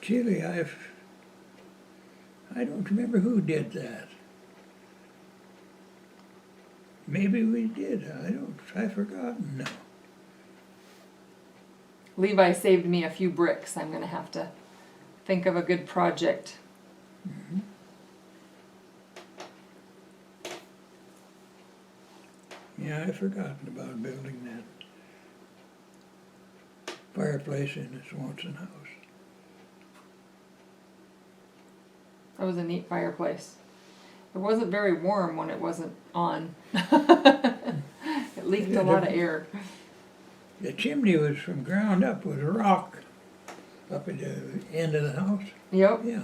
Chile, I don't remember who did that. Maybe we did. I've forgotten now. Levi saved me a few bricks. I'm gonna have to think of a good project. Yeah, I've forgotten about building that fireplace in the Swanson house. That was a neat fireplace. It wasn't very warm when it wasn't on. It leaked a lot of air. The chimney was from ground up with rock up at the end of the house. Yep. Yeah.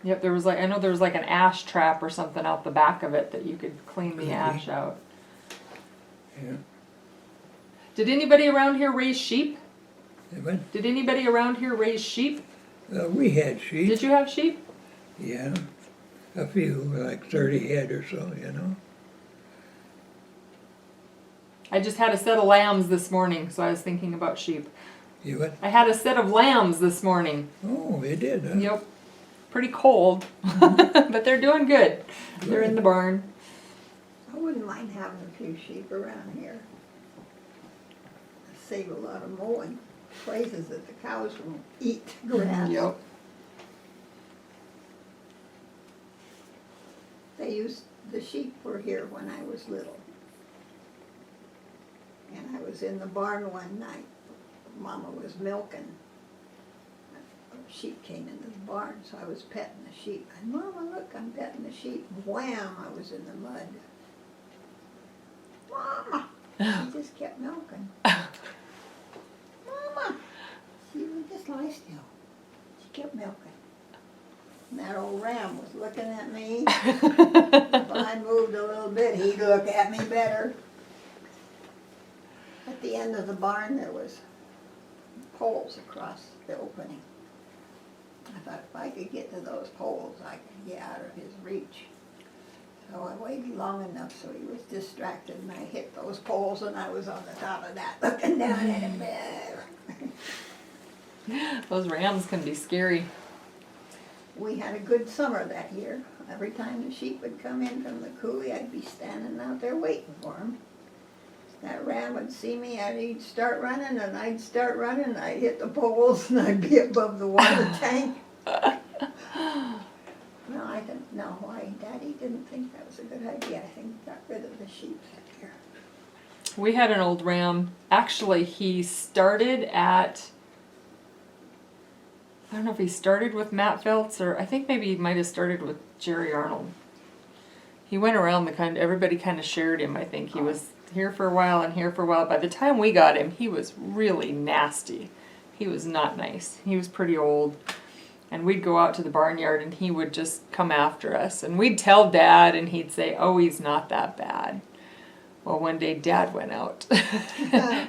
Yep, there was I know there was like an ash trap or something out the back of it that you could clean the ash out. Yeah. Did anybody around here raise sheep? But, Did anybody around here raise sheep? we had sheep. Did you have sheep? Yeah. A few, like 30 head or so, you know. I just had a set of lambs this morning, so I was thinking about sheep. You what? I had a set of lambs this morning. Oh, they did, huh? Yep. Pretty cold, but they're doing good. They're in the barn. I wouldn't mind having a few sheep around here. Save a lot of mowing, places that the cows won't eat grass. Yep. The sheep were here when I was little. And I was in the barn one night. Mama was milking. A sheep came into the barn, so I was petting the sheep. And Mama, look, I'm petting the sheep. Wham, I was in the mud. Mama! She just kept milking. Mama! She would just lie still. She kept milking. And that old ram was looking at me. If I moved a little bit, he'd look at me better. At the end of the barn, there was poles across the opening. I thought if I could get to those poles, I could get out of his reach. So I waited long enough so he was distracted, and I hit those poles, and I was on the top of that, looking down at him. Those rams can be scary. We had a good summer that year. Every time the sheep would come in from the coulee, I'd be standing out there waiting for him. That ram would see me, and he'd start running, and I'd start running, and I'd hit the poles, and I'd be above the water tank. No, I didn't know why Daddy didn't think that was a good idea. I think he got rid of the sheep that year. We had an old ram. Actually, he started at, I don't know if he started with Matt Feltz, or I think maybe he might have started with Jerry Arnold. He went around everybody kind of shared him, I think. He was here for a while and here for a while. By the time we got him, he was really nasty. He was not nice. He was pretty old. And we'd go out to the barnyard and he would just come after us. And we'd tell Dad and he'd say, oh, he's not that bad. Well, one day Dad went out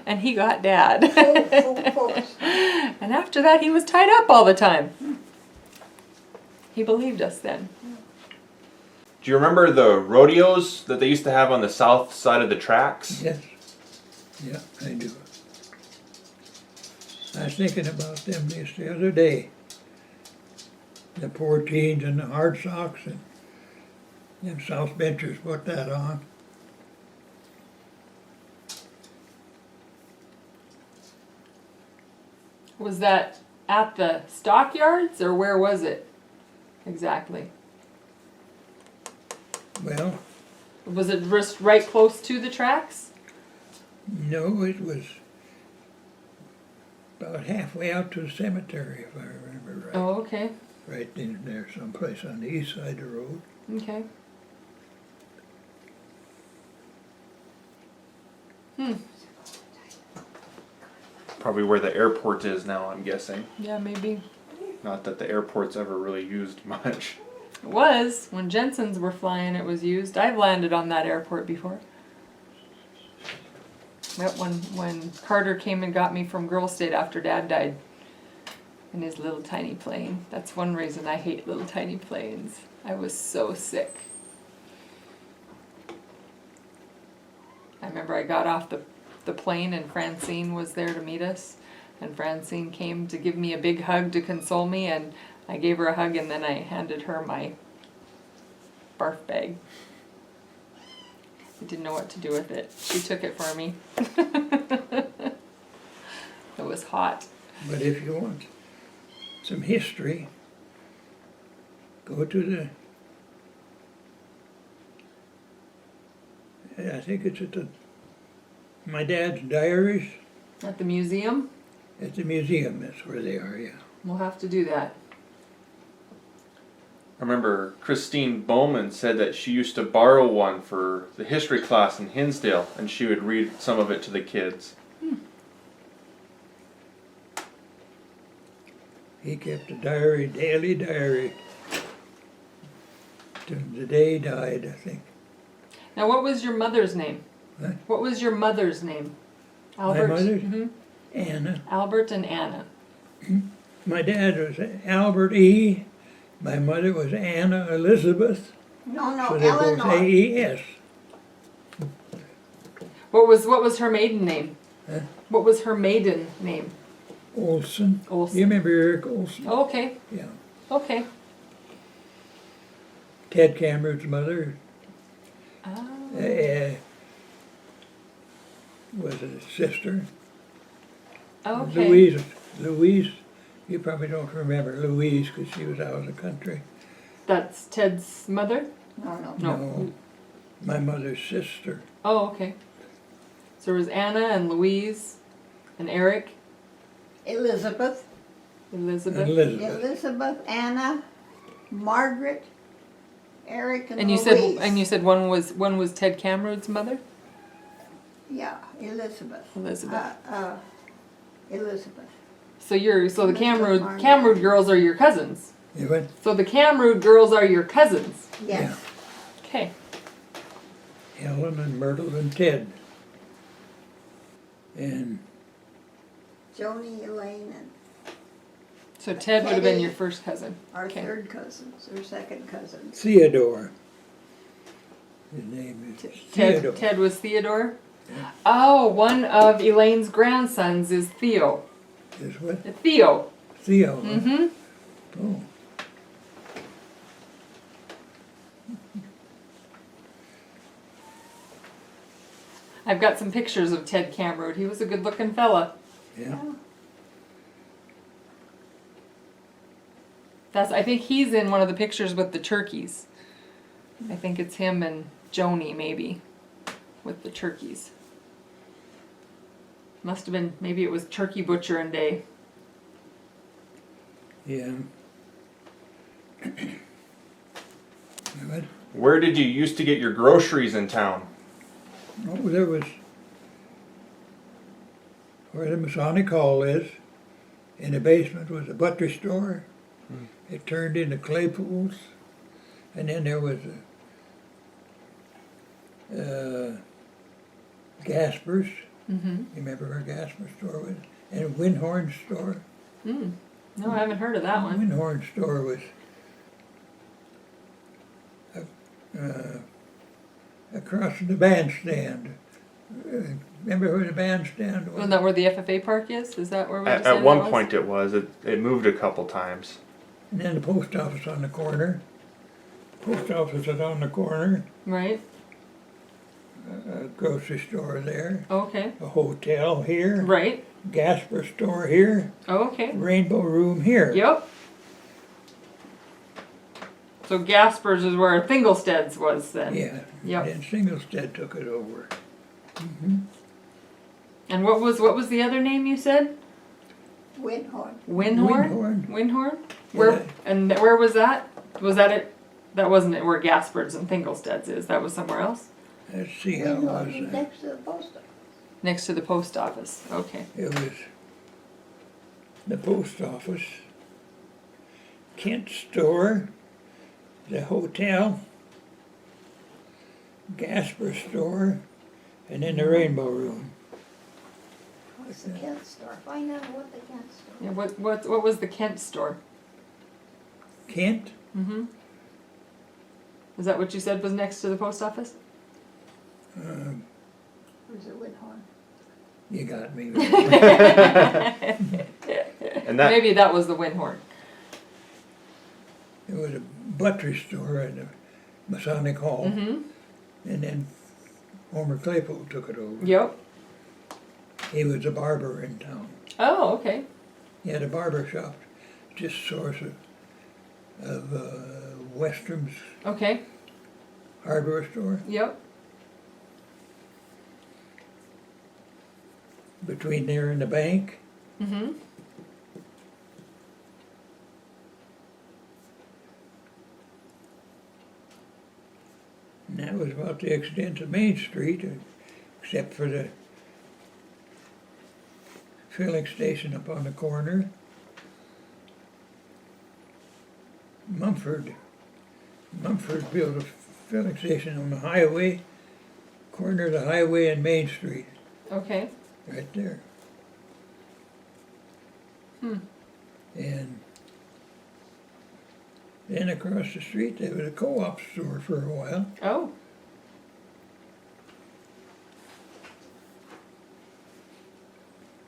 and he got Dad. And after that he was tied up all the time. He believed us then. Do you remember the rodeos that they used to have on the south side of the tracks? Yes. Yeah, I do. I was thinking about them just the other day. The poor teens and the hard socks and them South Benchers put that on. Was that at the stockyards or where was it exactly? Well, Was it just right close to the tracks? no, it was about halfway out to the cemetery, if I remember right. Oh, okay. Right in there, someplace on the east side of the road. Okay. probably where the airport is now, I'm guessing. Yeah, maybe. Not that the airport's ever really used much. It was. When Jensens were flying, it was used. I've landed on that airport before. Yep, when Carter came and got me from Girl State after Dad died in his little tiny plane. That's one reason I hate little tiny planes. I was so sick. I remember I got off the plane and Francine was there to meet us. And Francine came to give me a big hug to console me, and I gave her a hug and then I handed her my barf bag. I didn't know what to do with it. She took it for me. It was hot. But if you want some history, go to I think it's at my dad's diaries At the museum? at the museum. That's where they are, yeah. We'll have to do that. I remember Christine Bowman said that she used to borrow one for the history class in Hinsdale, and she would read some of it to the kids. He kept a diary, daily diary, till the day he died, I think. Now, what was your mother's name? Huh? What was your mother's name? Albert? mother's? Mhm. Anna. Albert and Anna. My dad was Albert E. My mother was Anna Elizabeth. No, So they're both Eleanor. AES. What was her maiden name? Huh? What was her maiden name? Olson. Olson. You remember Eric Olson? Oh, okay. Yeah. Okay. Ted Cameron's mother Oh. was a sister. Okay. Louise, you probably don't remember Louise because she was out of the country. That's Ted's mother? No. No. My mother's sister. Oh, okay. So there was Anna and Louise and Eric, Elizabeth, Elizabeth. Elizabeth, Anna, Margaret, Eric, and And you Louise. said one was Ted Cameron's mother? Yeah, Elizabeth. Elizabeth. Elizabeth. So the Elizabeth Cameroon Margaret. girls are your cousins. You went? So the Cameroon girls are your cousins. Yes. Okay. Helen and Myrtle and Ted. And Joni, Elaine, and So Ted would have been Teddy. your first cousin. our Okay. third cousins, or second cousins. Theodore. His name is Theodore. Ted was Theodore? Yeah. Oh, one of Elaine's grandsons is Theo. Is what? Theo. Theo. Huh? Mm-hmm. Oh. I've got some pictures of Ted Cameron. He was a good-looking fella. Yeah. I think he's in one of the pictures with the turkeys. I think it's him and Joni, maybe, with the turkeys. Must have been, maybe it was turkey butchering day. Yeah. What? Where did you used to get your groceries in town? Oh, there was where the Masonic Hall is. In the basement was a butcher store. It turned into Claypool's, and then there was a Gasper's. Mm-hmm. You remember where Gasper's store was? And Windhorn's store. No, I haven't heard of that one. Windhorn's store was across from the bandstand. Remember where the bandstand was? Isn't that where the FFA park is? Is that where we At decided one that was? point it was. It moved a couple times. And then the post office on the corner. Post office is on the corner. Right. A grocery store there. Okay. A hotel here. Right. Gasper store here. Okay. Rainbow room here. Yep. So Gasper's is where Thingelstead's was then. Yeah. Yep. Then Singlestead took it over. And what was the other name you said? Windhorn. Windhorn. Windhorn. Windhorn. Yeah. Where was that? Was that it? That wasn't it where Gasper's and Thingelstead's is. That was somewhere else. Let's see how it was. Windhorn is next to the post office. Next to the post office. Okay. It was the post office, Kent store, the hotel, Gasper store, and then the Rainbow Room. What's the Kent store? Find out what the Kent store. Yeah, what was the Kent store? Kent, Mm-hmm. Is that what you said was next to the post office? Or is it Whitehorn? you got me. And that, Maybe that was the Windhorn. There was a buttery store in the Masonic Hall, Mm-hmm. and then Homer Claypool took it over. Yep. He was a barber in town. Oh, okay. He had a barber shop, just source of Western's Okay. hardware store. Yep. Between there and the bank, Mm-hmm. and that was about the extent of Main Street, except for the filling station up on the corner. Mumford built a filling station on the highway, corner of the highway and Main Street, Okay. right there. Hmm. And then across the street, there was a co-op store for a while. Oh.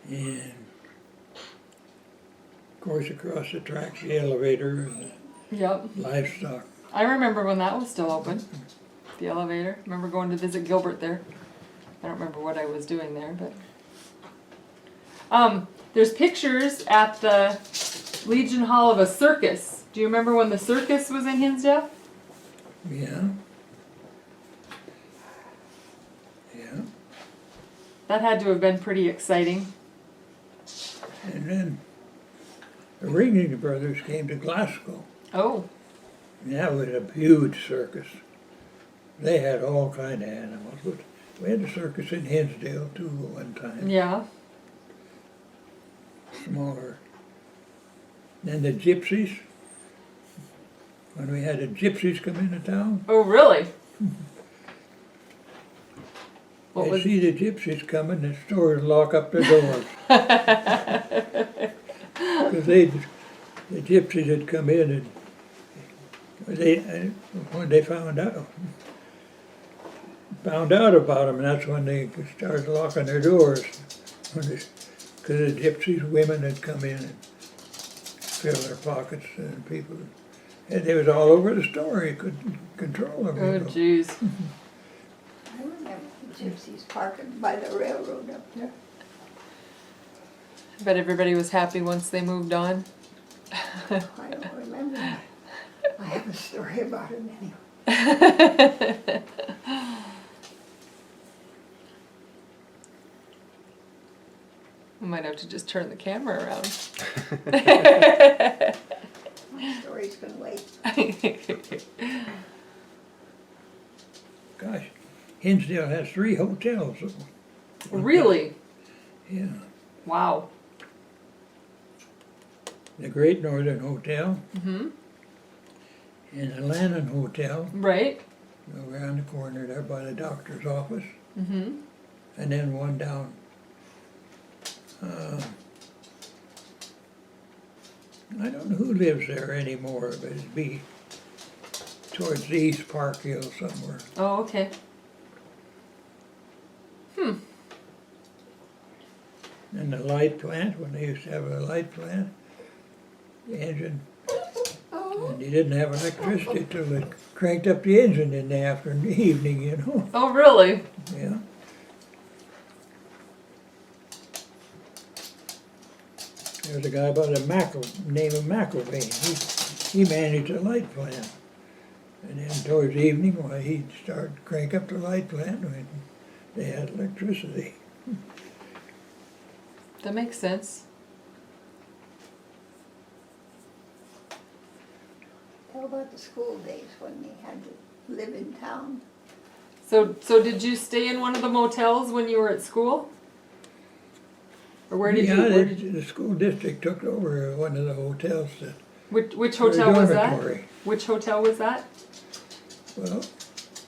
And of course, across the tracks, the elevator and Yep. the livestock. I remember when that was still open. The elevator. Remember going to visit Gilbert there. I don't remember what I was doing there, but there's pictures at the Legion Hall of a circus. Do you remember when the circus was in Hinsdale? Yeah. Yeah. That had to have been pretty exciting. And then the Ringling Brothers came to Glasgow. Oh. And that was a huge circus. They had all kind of animals. But we had a circus in Hinsdale too at one time. Yeah. Smaller. Then the gypsies. When we had the gypsies come into town, Oh, really? What they was? see the gypsies coming, the stores lock up their doors. Because the gypsies had come in and when they found out about them, and that's when they started locking their doors. Because the gypsies, women had come in and filled their pockets, and people, and they was all over the store. You couldn't control them. Oh, you know. jeez. I remember the gypsies parking by the railroad up there. I bet everybody was happy once they moved on. I don't remember that. I have a story about it anyway. We might have to just turn the camera around. My story's gonna wait. Gosh, Hinsdale has 3 hotels. Really? Yeah. Wow. The Great Northern Hotel Mm-hmm. and the Lannon Hotel, Right? over on the corner there by the doctor's office, Mm-hmm. and then one down. I don't know who lives there anymore, but it'd be towards the East Park Hill somewhere. Oh, okay. And the light plant, when they used to have a light plant, the engine, and you didn't have electricity till they cranked up the engine in the afternoon, evening, you know. Oh, really? Yeah. There was a guy by the name of McElvain. He managed a light plant. And then towards the evening, why, he'd start to crank up the light plant when they had electricity. That makes sense. Tell about the school days when they had to live in town. So did you stay in one of the motels when you were at school? Or where did Yeah, where did you, the school district took over one of the hotels to, which for a hotel was that? dormitory. Which hotel was that? Well,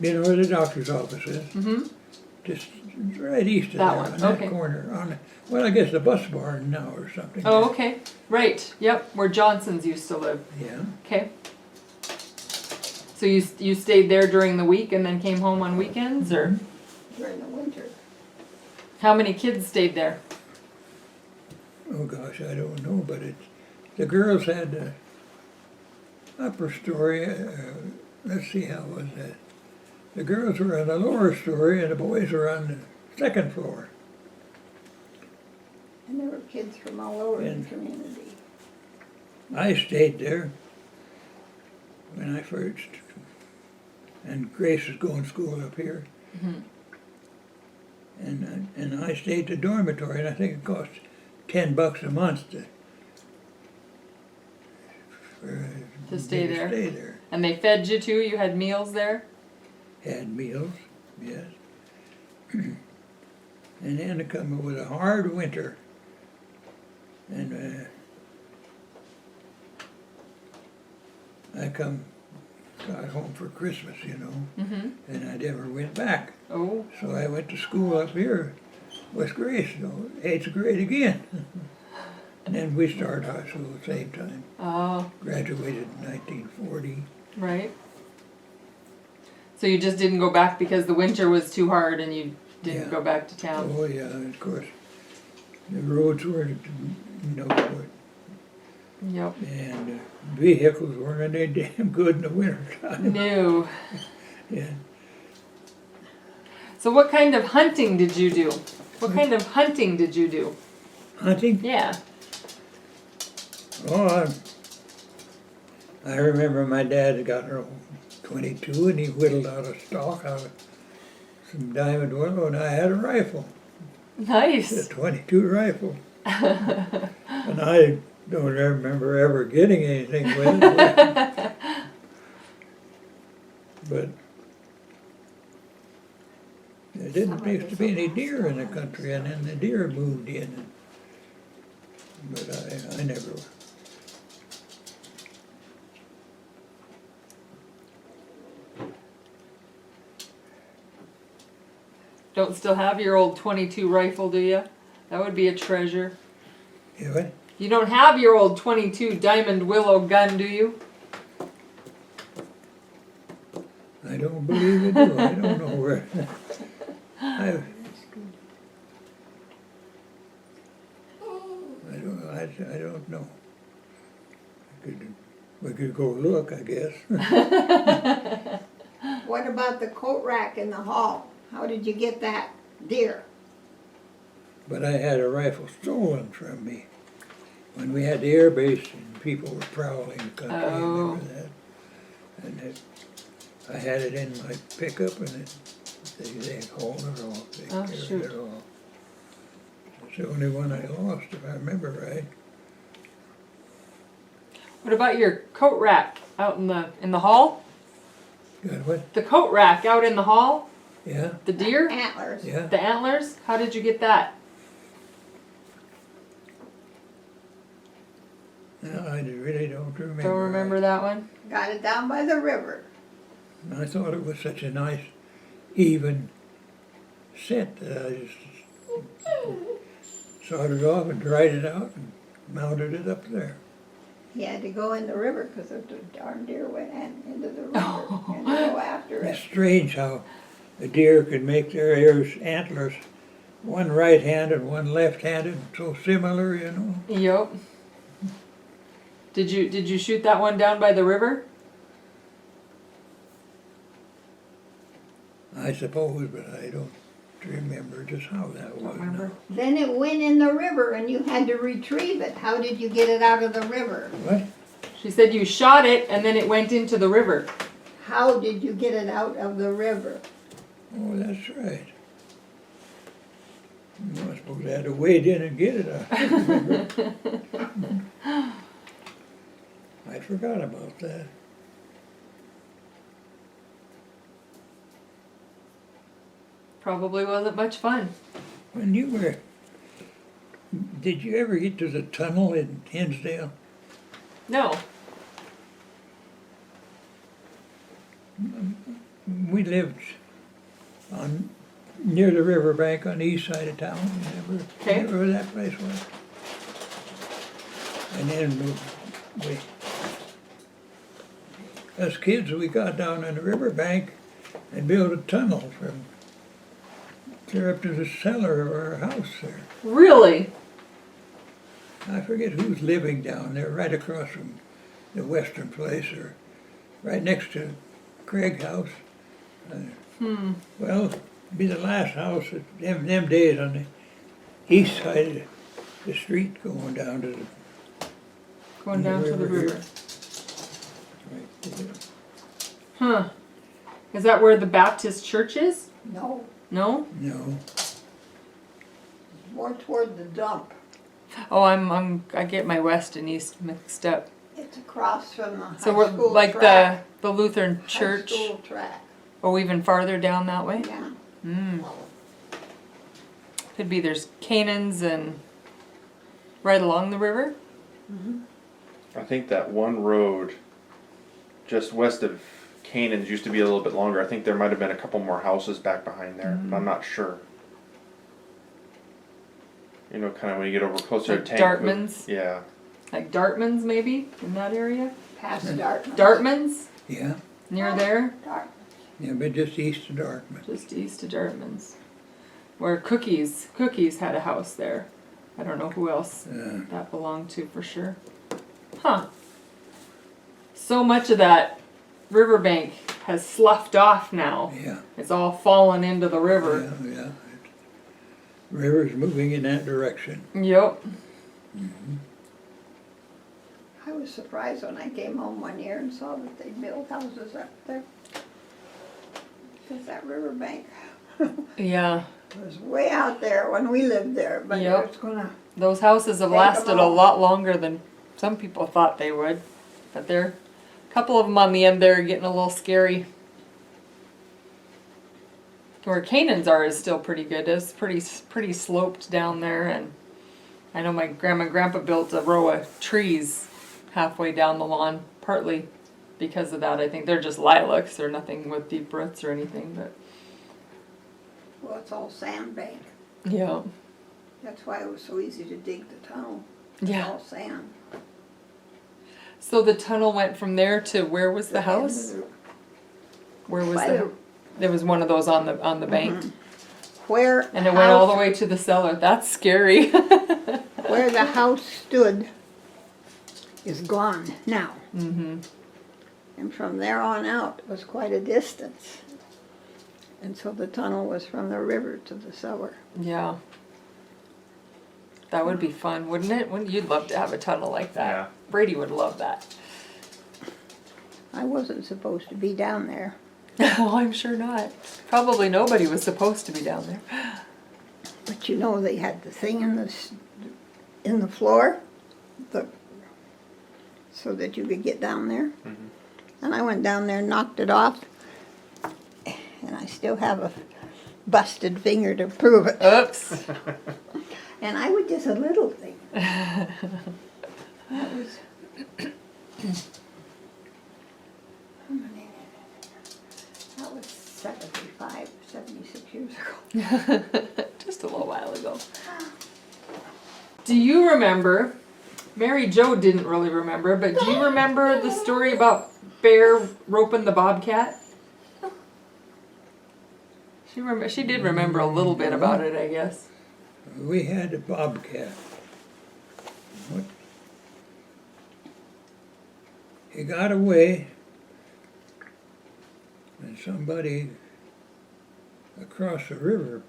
you know where the doctor's office is? Mm-hmm. Just right east of That there, one, on that okay. corner, well, I guess the bus barn now or something. Oh, okay. Right. Yep. Where Johnsons used to live. Yeah, Okay. So you stayed there during the week and then came home on weekends, or During the winter. how many kids stayed there? oh gosh, I don't know, but the girls had the upper story, let's see, how was that? The girls were on the lower story and the boys were on the second floor. And there were kids from all over the And- community. I stayed there when I first, and Grace was going to school up here. Mhm. And I stayed at the dormitory, and I think it cost $10 a month To stay there. Stay there. And they fed you too? You had meals there? Had meals, yes. And then it come with a hard winter. And I got home for Christmas, you know, Mm-hmm. and I never went back. Oh. So I went to school up here with Grace, you know, 8th grade again. And then we started high school at the same time. Oh, Graduated in 1940. right. So you just didn't go back because the winter was too hard and you didn't Yeah. go back to town? Oh yeah, of course. The roads were no good, Yep. and vehicles weren't any damn good in the wintertime. No. Yeah. So what kind of hunting did you do? What kind of hunting did you do? Hunting? Yeah. Oh, I remember my dad had got her 22 and he whittled out a stalk out of some diamond willow, and I had a rifle, a Nice. 22 rifle. And I don't remember ever getting anything with it. But there didn't used to be any deer in the country, and then the deer moved in. But I never. Don't still have your old 22 rifle, do you? That would be a treasure. You know, You don't have your old 22 diamond willow gun, do you? I don't believe it. Do. I don't know where. I don't know. We could go look, I guess. What about the coat rack in the hall? How did you get that deer? But I had a rifle stolen from me when we had the air base and people were prowling the country. Oh. Remember that? And I had it in my pickup, and they hauled it off. They Oh, carried shoot. it off. It's the only one I lost, if I remember right. What about your coat rack out in the hall? Got what? The coat rack out in the hall? Yeah, The deer? Antlers. yeah. The antlers? How did you get that? No, I really don't remember. Don't remember that one? Got it down by the river. I thought it was such a nice, even set that I just sawed it off and dried it out and mounted it up there. He had to go in the river because the darn deer went into the river and go after It's it. strange how a deer can make their antlers, one right-handed, one left-handed, so similar, you know. Yup. Did you shoot that one down by the river? I suppose, but I don't remember just how that was. Don't remember. Then it went in the river and you had to retrieve it. How did you get it out of the river? What? She said you shot it and then it went into the river. How did you get it out of the river? Oh, that's right. I suppose I had to wade in and get it out. I forgot about that. Probably wasn't much fun. When you were Did you ever get to the tunnel in Hinsdale? No. We lived near the riverbank on the east side of town. Okay. Remember where that place was? And then us kids, we got down on the riverbank and built a tunnel from clear up to the cellar of our house there. Really? I forget who's living down there, right across from the western place, or right next to Craig's house. Well, it'd be the last house at them days on the east side of the street going down to the Going down to the river here. river. right there. Huh. Is that where the Baptist church is? No, No? No, more toward the dump. Oh, I get my west and east mixed up. It's across from the So high we're school like track. the Lutheran High church, school track, or even farther down that way? yeah. Mm. Could be there's Canaan's and right along the river. I think that one road just west of Canaan's used to be a little bit longer. I think there might have been a couple more houses back behind there, but I'm not sure. You know, kind of when you get over closer Like to Tank. Dartman's? Yeah. Like Dartman's maybe in that area. Past Dartmouth. Dartman's yeah, near there, Dartmouth. yeah, but just east of Dartmouth. just east of Dartman's, where Cookies had a house there. I don't know who else that belonged to for sure. Huh. So much of that riverbank has sloughed off now. Yeah, It's all fallen into the river. yeah. River's moving in that direction. Yep. I was surprised when I came home one year and saw that they built houses up there. Because that riverbank Yeah. was way out there when we lived there, but Yep. it's gonna, Those houses have Take 'em lasted a all. lot longer than some people thought they would. But they're a couple of them on the end there are getting a little scary. Where Canaan's are is still pretty good. It's pretty sloped down there, and I know my grandma and grandpa built a row of trees halfway down the lawn, partly because of that. I think they're just lilacs. They're nothing with deep roots or anything, but well, it's all sandbank. yeah. That's why it was so easy to dig the tunnel. It's Yeah. all sand. So the tunnel went from there to where was the end of house? the- Where was by the? There was one of those on the bank, Where and it went all the way to the cellar. That's scary. where the house stood is gone now. Mm-hmm. And from there on out was quite a distance. And so the tunnel was from the river to the cellar. Yeah. That would be fun, wouldn't it? Wouldn't you'd love to have a tunnel like that? Yeah. Brady would love that. I wasn't supposed to be down there. Oh, I'm sure not. Probably nobody was supposed to be down there. But you know, they had the thing in the floor, so that you could get down there. And I went down there and knocked it off, and I still have a busted finger to prove it. Oops. And I was just a little thing. That was. That was 76 years ago. Just a little while ago. Do you remember? Mary Jo didn't really remember, but do you remember the story about Bear roping the bobcat? She did remember a little bit about it, I guess. We had a bobcat. What? He got away, and somebody across the river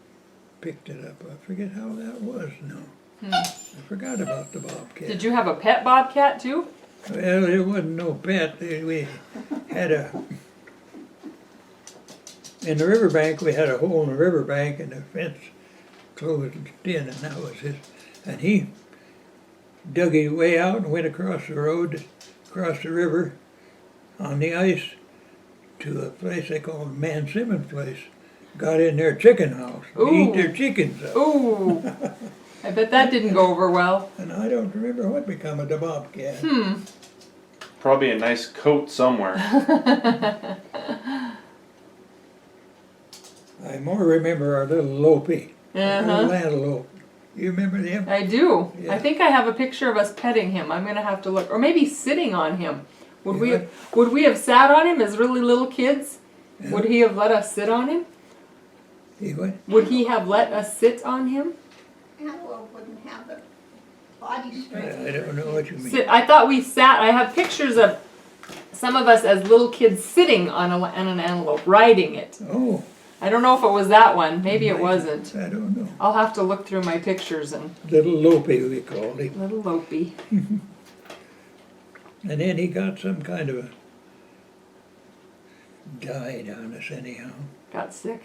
picked it up. I forget how that was now. I forgot about the bobcat. Did you have a pet bobcat too? Well, it wasn't no pet. We had in the riverbank, we had a hole in the riverbank, and the fence closed in, and that was it. And he dug his way out and went across the road, across the river, on the ice, to a place they called Man Simmons' place. Got in their chicken house, Ooh. eat their chickens up. Ooh. I bet that didn't go over well. And I don't remember what become of the bobcat. Probably a nice coat somewhere. I more remember our little Lopey, our little antelope. You remember him? I do. Yeah. I think I have a picture of us petting him. I'm gonna have to look, or maybe sitting on him. Would Yeah. we have sat on him as really little kids? Yeah. Would he have let us sit on him? He what? Would he have let us sit on him? Antelope wouldn't have the body I strength. don't know what you mean. I thought we sat. I have pictures of some of us as little kids sitting on an antelope, riding it. Oh, I don't know if it was that one. Maybe it wasn't. I don't know. I'll have to look through my pictures and Little Lopey, we called him. little Lopey. And then he got some kind of a died on us anyhow. Got sick.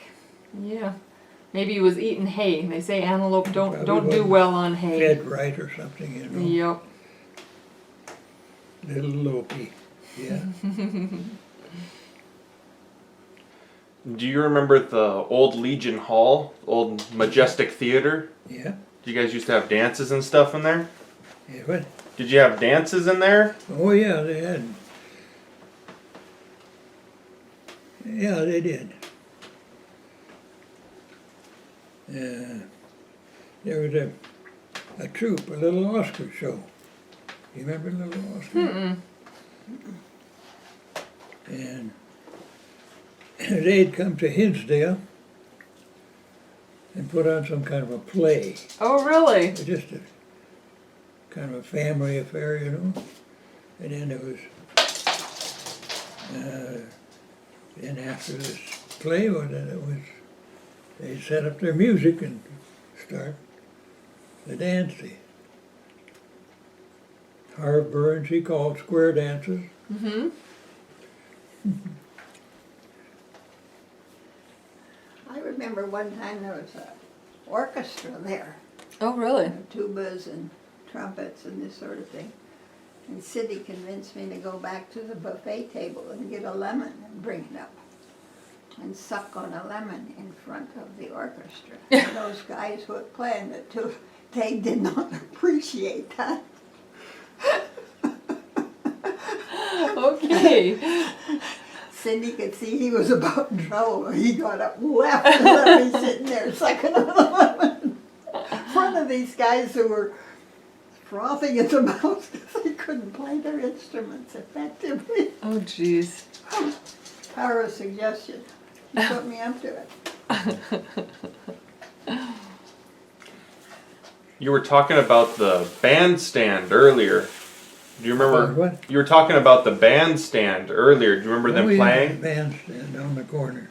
Yeah. Maybe he was eating hay. They say antelope Probably don't do wasn't well on hay. Fed right or something, you know. Yep. Little Lopey, yeah. Do you remember the old Legion Hall, old Majestic Theater? Yeah. You guys used to have dances and stuff in there? Yeah, what? Did you have dances in there? Oh, yeah, they had. Yeah, they did. There was a troupe, a little Oscar show. You remember Little Oscar? Mm-mm. And they'd come to Hinsdale and put on some kind of a play. Oh, really? Just a kind of a family affair, you know. And then there was, then after this play, they set up their music and start the dancing. Harv Burns, he called square dances. Mm-hmm. I remember one time there was an orchestra there, Oh, really? tubas and trumpets and this sort of thing. And Sidney convinced me to go back to the buffet table and get a lemon and bring it up and suck on a lemon in front of the orchestra. And those guys who were playing it too, they did not appreciate that. Okay. Cindy could see he was about in trouble. He got up and left and left me sitting there sucking on the lemon in front of these guys who were frothing at the mouth because they couldn't play their instruments effectively. Oh, jeez. Power of suggestion. He put me up to it. You were talking about the bandstand earlier. Do you remember? What? You were talking about the bandstand earlier. Do you remember them Oh, yeah, playing? the bandstand on the corner.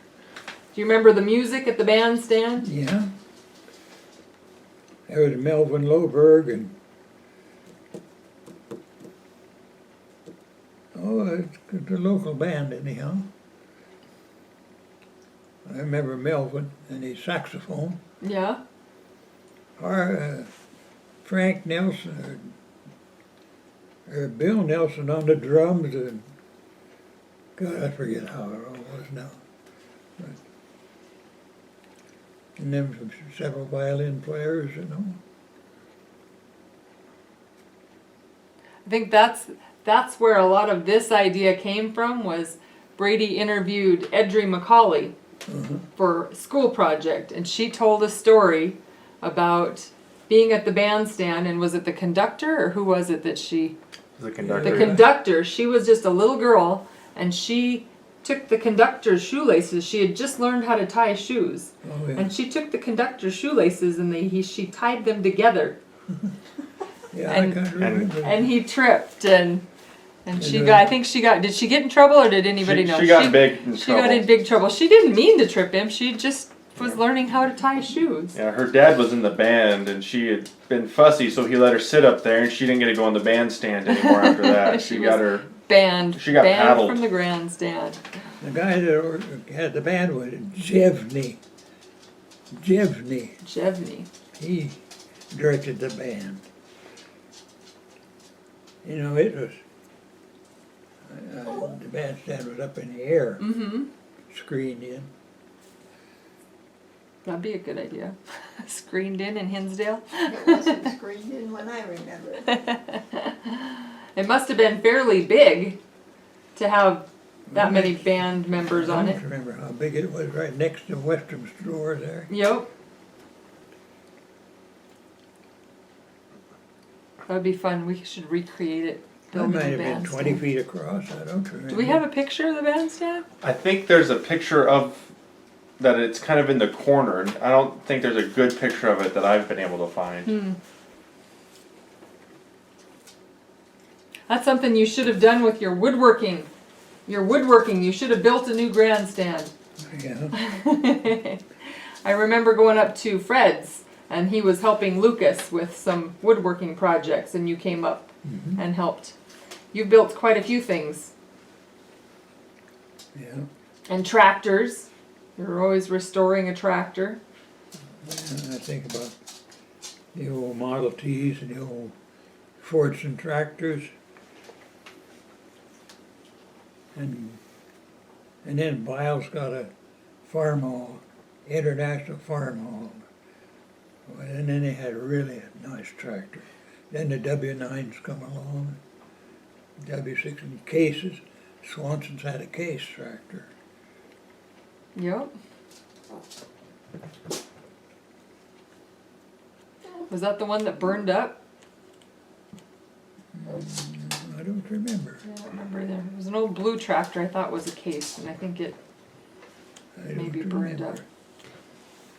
Do you remember the music at the bandstand? Yeah. There was Melvin Loberg and it's the local band anyhow. I remember Melvin and his saxophone. Yeah. Frank Nelson or Bill Nelson on the drums and God, I forget how it all was now. But, and then several violin players, you know. I think that's where a lot of this idea came from. Was Brady interviewed Edry McCauley for a school project, and she told a story about being at the bandstand, and was it the conductor or who was it that she? The conductor. The conductor. She was just a little girl, and she took the conductor's shoelaces. She had just learned how to tie shoes, Oh, yeah. and she took the conductor's shoelaces and she tied them together. Yeah, and- I can't remember. And he tripped, and she And, got. I think she got. Did she get in trouble, or did anybody know? She got big in She trouble. got in big trouble. She didn't mean to trip him. She just was learning how to tie shoes. Yeah, her dad was in the band, and she had been fussy, so he let her sit up there, and she didn't get to go on the bandstand anymore after that. She She got was- her. Banned. She got banned paddled. from the grandstand. The guy that had the band was Jevney. Jevney. He directed the band. You know, it was, the bandstand was up in the air, Mm-hmm. screened in. That'd be a good idea. Screened in Hinsdale. It wasn't screened in when I remember. It must have been fairly big to have that many band members on I it. don't remember how big it was, right next to Western Store there. Yep. That'd be fun. We should recreate it. That Building might a have been 20 bandstand. feet across, I don't remember. Do we have a picture of the bandstand? I think there's a picture of that. It's kind of in the corner. I don't think there's a good picture of it that I've been able to find. That's something you should have done with your woodworking. Your woodworking, you should have built a new grandstand. Yeah, I remember going up to Fred's and he was helping Lucas with some woodworking projects and you came up and helped. You built quite a few things. yeah. And tractors. You're always restoring a tractor. And I think about the old Model Ts and the old Fordson tractors. And then Biles got a farm hall, International Farm Hall. And then they had really a nice tractor. Then the W9s come along, W6 and cases. Swanson's had a case tractor. Yep. Was that the one that burned up? I don't remember. I don't remember there. It was an old blue tractor I thought was a case and I think it I don't maybe burned remember. up.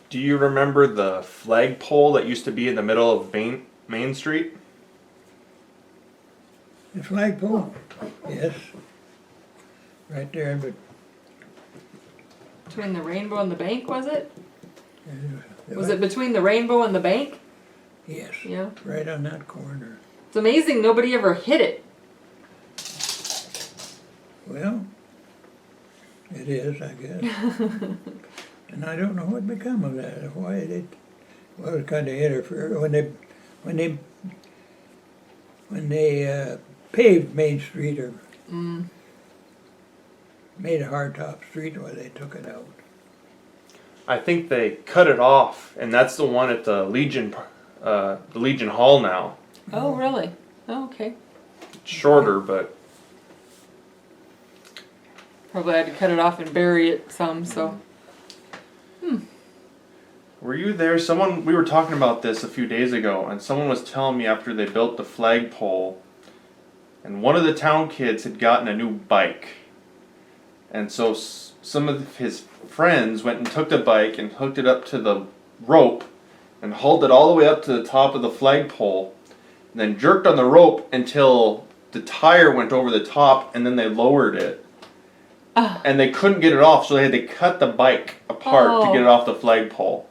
Do you remember the flagpole that used to be in the middle of Main Street? The flagpole? Yes. Right there, but Between the rainbow and the bank, was it? the Was it between the rainbow and the bank? Yes, Yeah. right on that corner. It's amazing nobody ever hit it. Well, it is, I guess. And I don't know what become of that. Why it was kind of interfered when they paved Main Street or made a hardtop street, why they took it out. I think they cut it off, and that's the one at the Legion Hall now. Oh, really? Oh, okay. It's shorter, but Probably had to cut it off and bury it some, so. were you there? We were talking about this a few days ago, and someone was telling me after they built the flagpole, and one of the town kids had gotten a new bike. And so some of his friends went and took the bike and hooked it up to the rope and hauled it all the way up to the top of the flagpole, and then jerked on the rope until the tire went over the top, and then they lowered it. And they couldn't get it off, so they had to cut the bike apart to get it off the flagpole.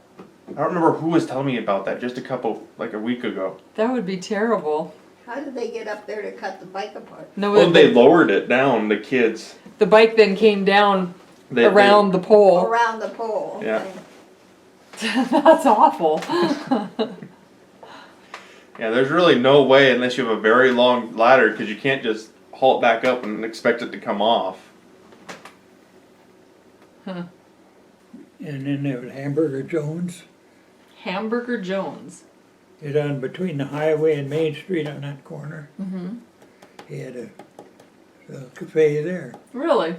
I don't remember who was telling me about that just a week ago. That would be terrible. How did they get up there to cut the bike apart? No, Well, they lowered it down, the kids. the bike then came down They, around the pole. Around the pole. Yeah. okay. That's awful. Yeah, there's really no way unless you have a very long ladder, because you can't just haul it back up and expect it to come off. And then there was Hamburger Jones. Hamburger Jones. It's on between the highway and Main Street on that corner. Mm-hmm. He had a cafe there. Really?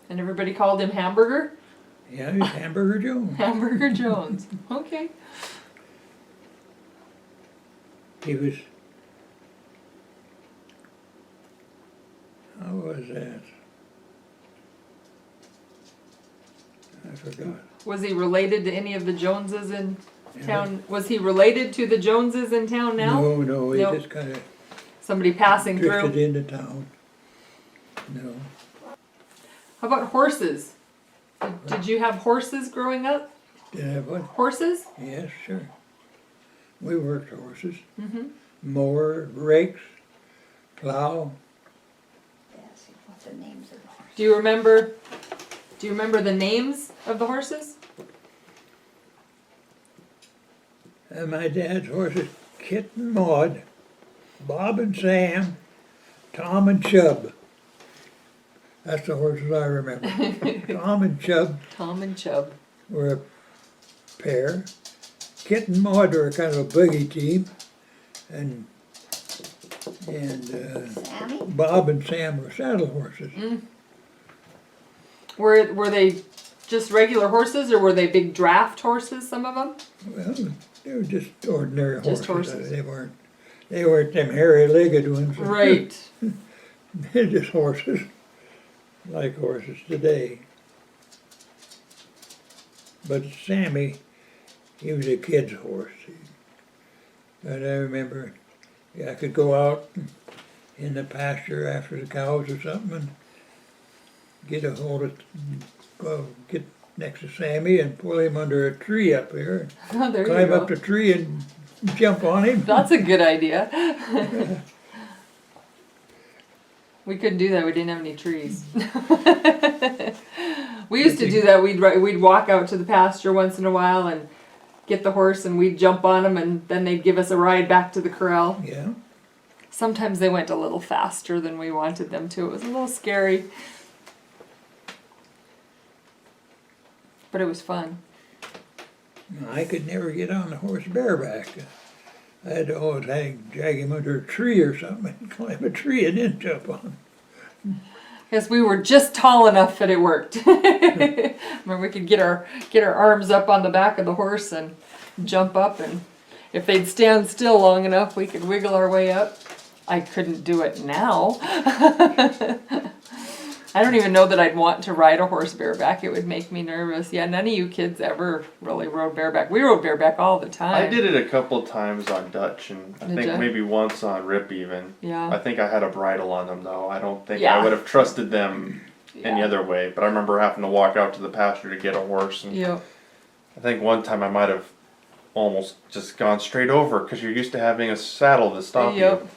And everybody called him Hamburger? Yeah, he was Hamburger Jones. Hamburger Jones. Okay. He was, how was that? I forgot. Was he related to any of the Joneses in town? Was he related to the Joneses in town now? No, he Nope. just kind of Somebody passing drifted through? into town. No. How about horses? Did you have horses growing up? Did I have what? Horses? Yes, sure. We worked horses. Mm-hmm. Mower, rakes, plow. Yes, what's the names of the horses? Do you remember the names of the horses? And my dad's horses, Kit and Maud, Bob and Sam, Tom and Chub. That's the horses I remember. Tom and Chub Tom and Chub. were a pair. Kit and Maud were kind of a buggy team. And Sammy? Bob and Sam were saddle horses. Were they just regular horses, or were they big draft horses? Some of them. Well, they were just ordinary horses. Just horses. They weren't them hairy-legged ones. Right. They're just horses, like horses today. But Sammy, he was a kid's horse. And I remember I could go out in the pasture after the cows or something and get a hold of, go get next to Sammy and pull him under a tree up here. Oh, there Climb you go. up the tree and jump on him. That's a good idea. We couldn't do that. We didn't have any trees. We used to do that. We'd walk out to the pasture once in a while and get the horse, and we'd jump on him, and then they'd give us a ride back to the corral. Yeah. Sometimes they went a little faster than we wanted them to. It was a little scary, but it was fun. I could never get on the horse bareback. I had to always drag him under a tree or something and climb a tree and then jump on him. Because we were just tall enough that it worked. Where we could get our arms up on the back of the horse and jump up, and if they'd stand still long enough, we could wiggle our way up. I couldn't do it now. I don't even know that I'd want to ride a horse bareback. It would make me nervous. Yeah, none of you kids ever really rode bareback. We rode bareback all the time. I did it a couple times on Dutch, and I Did think ya? maybe once on Rip even. Yeah. I think I had a bridle on them though. I don't think Yeah. I would have trusted them any Yeah. other way. But I remember having to walk out to the pasture to get a horse, and Yep. I think one time I might have almost just gone straight over because you're used to having a saddle to stop Yep. you.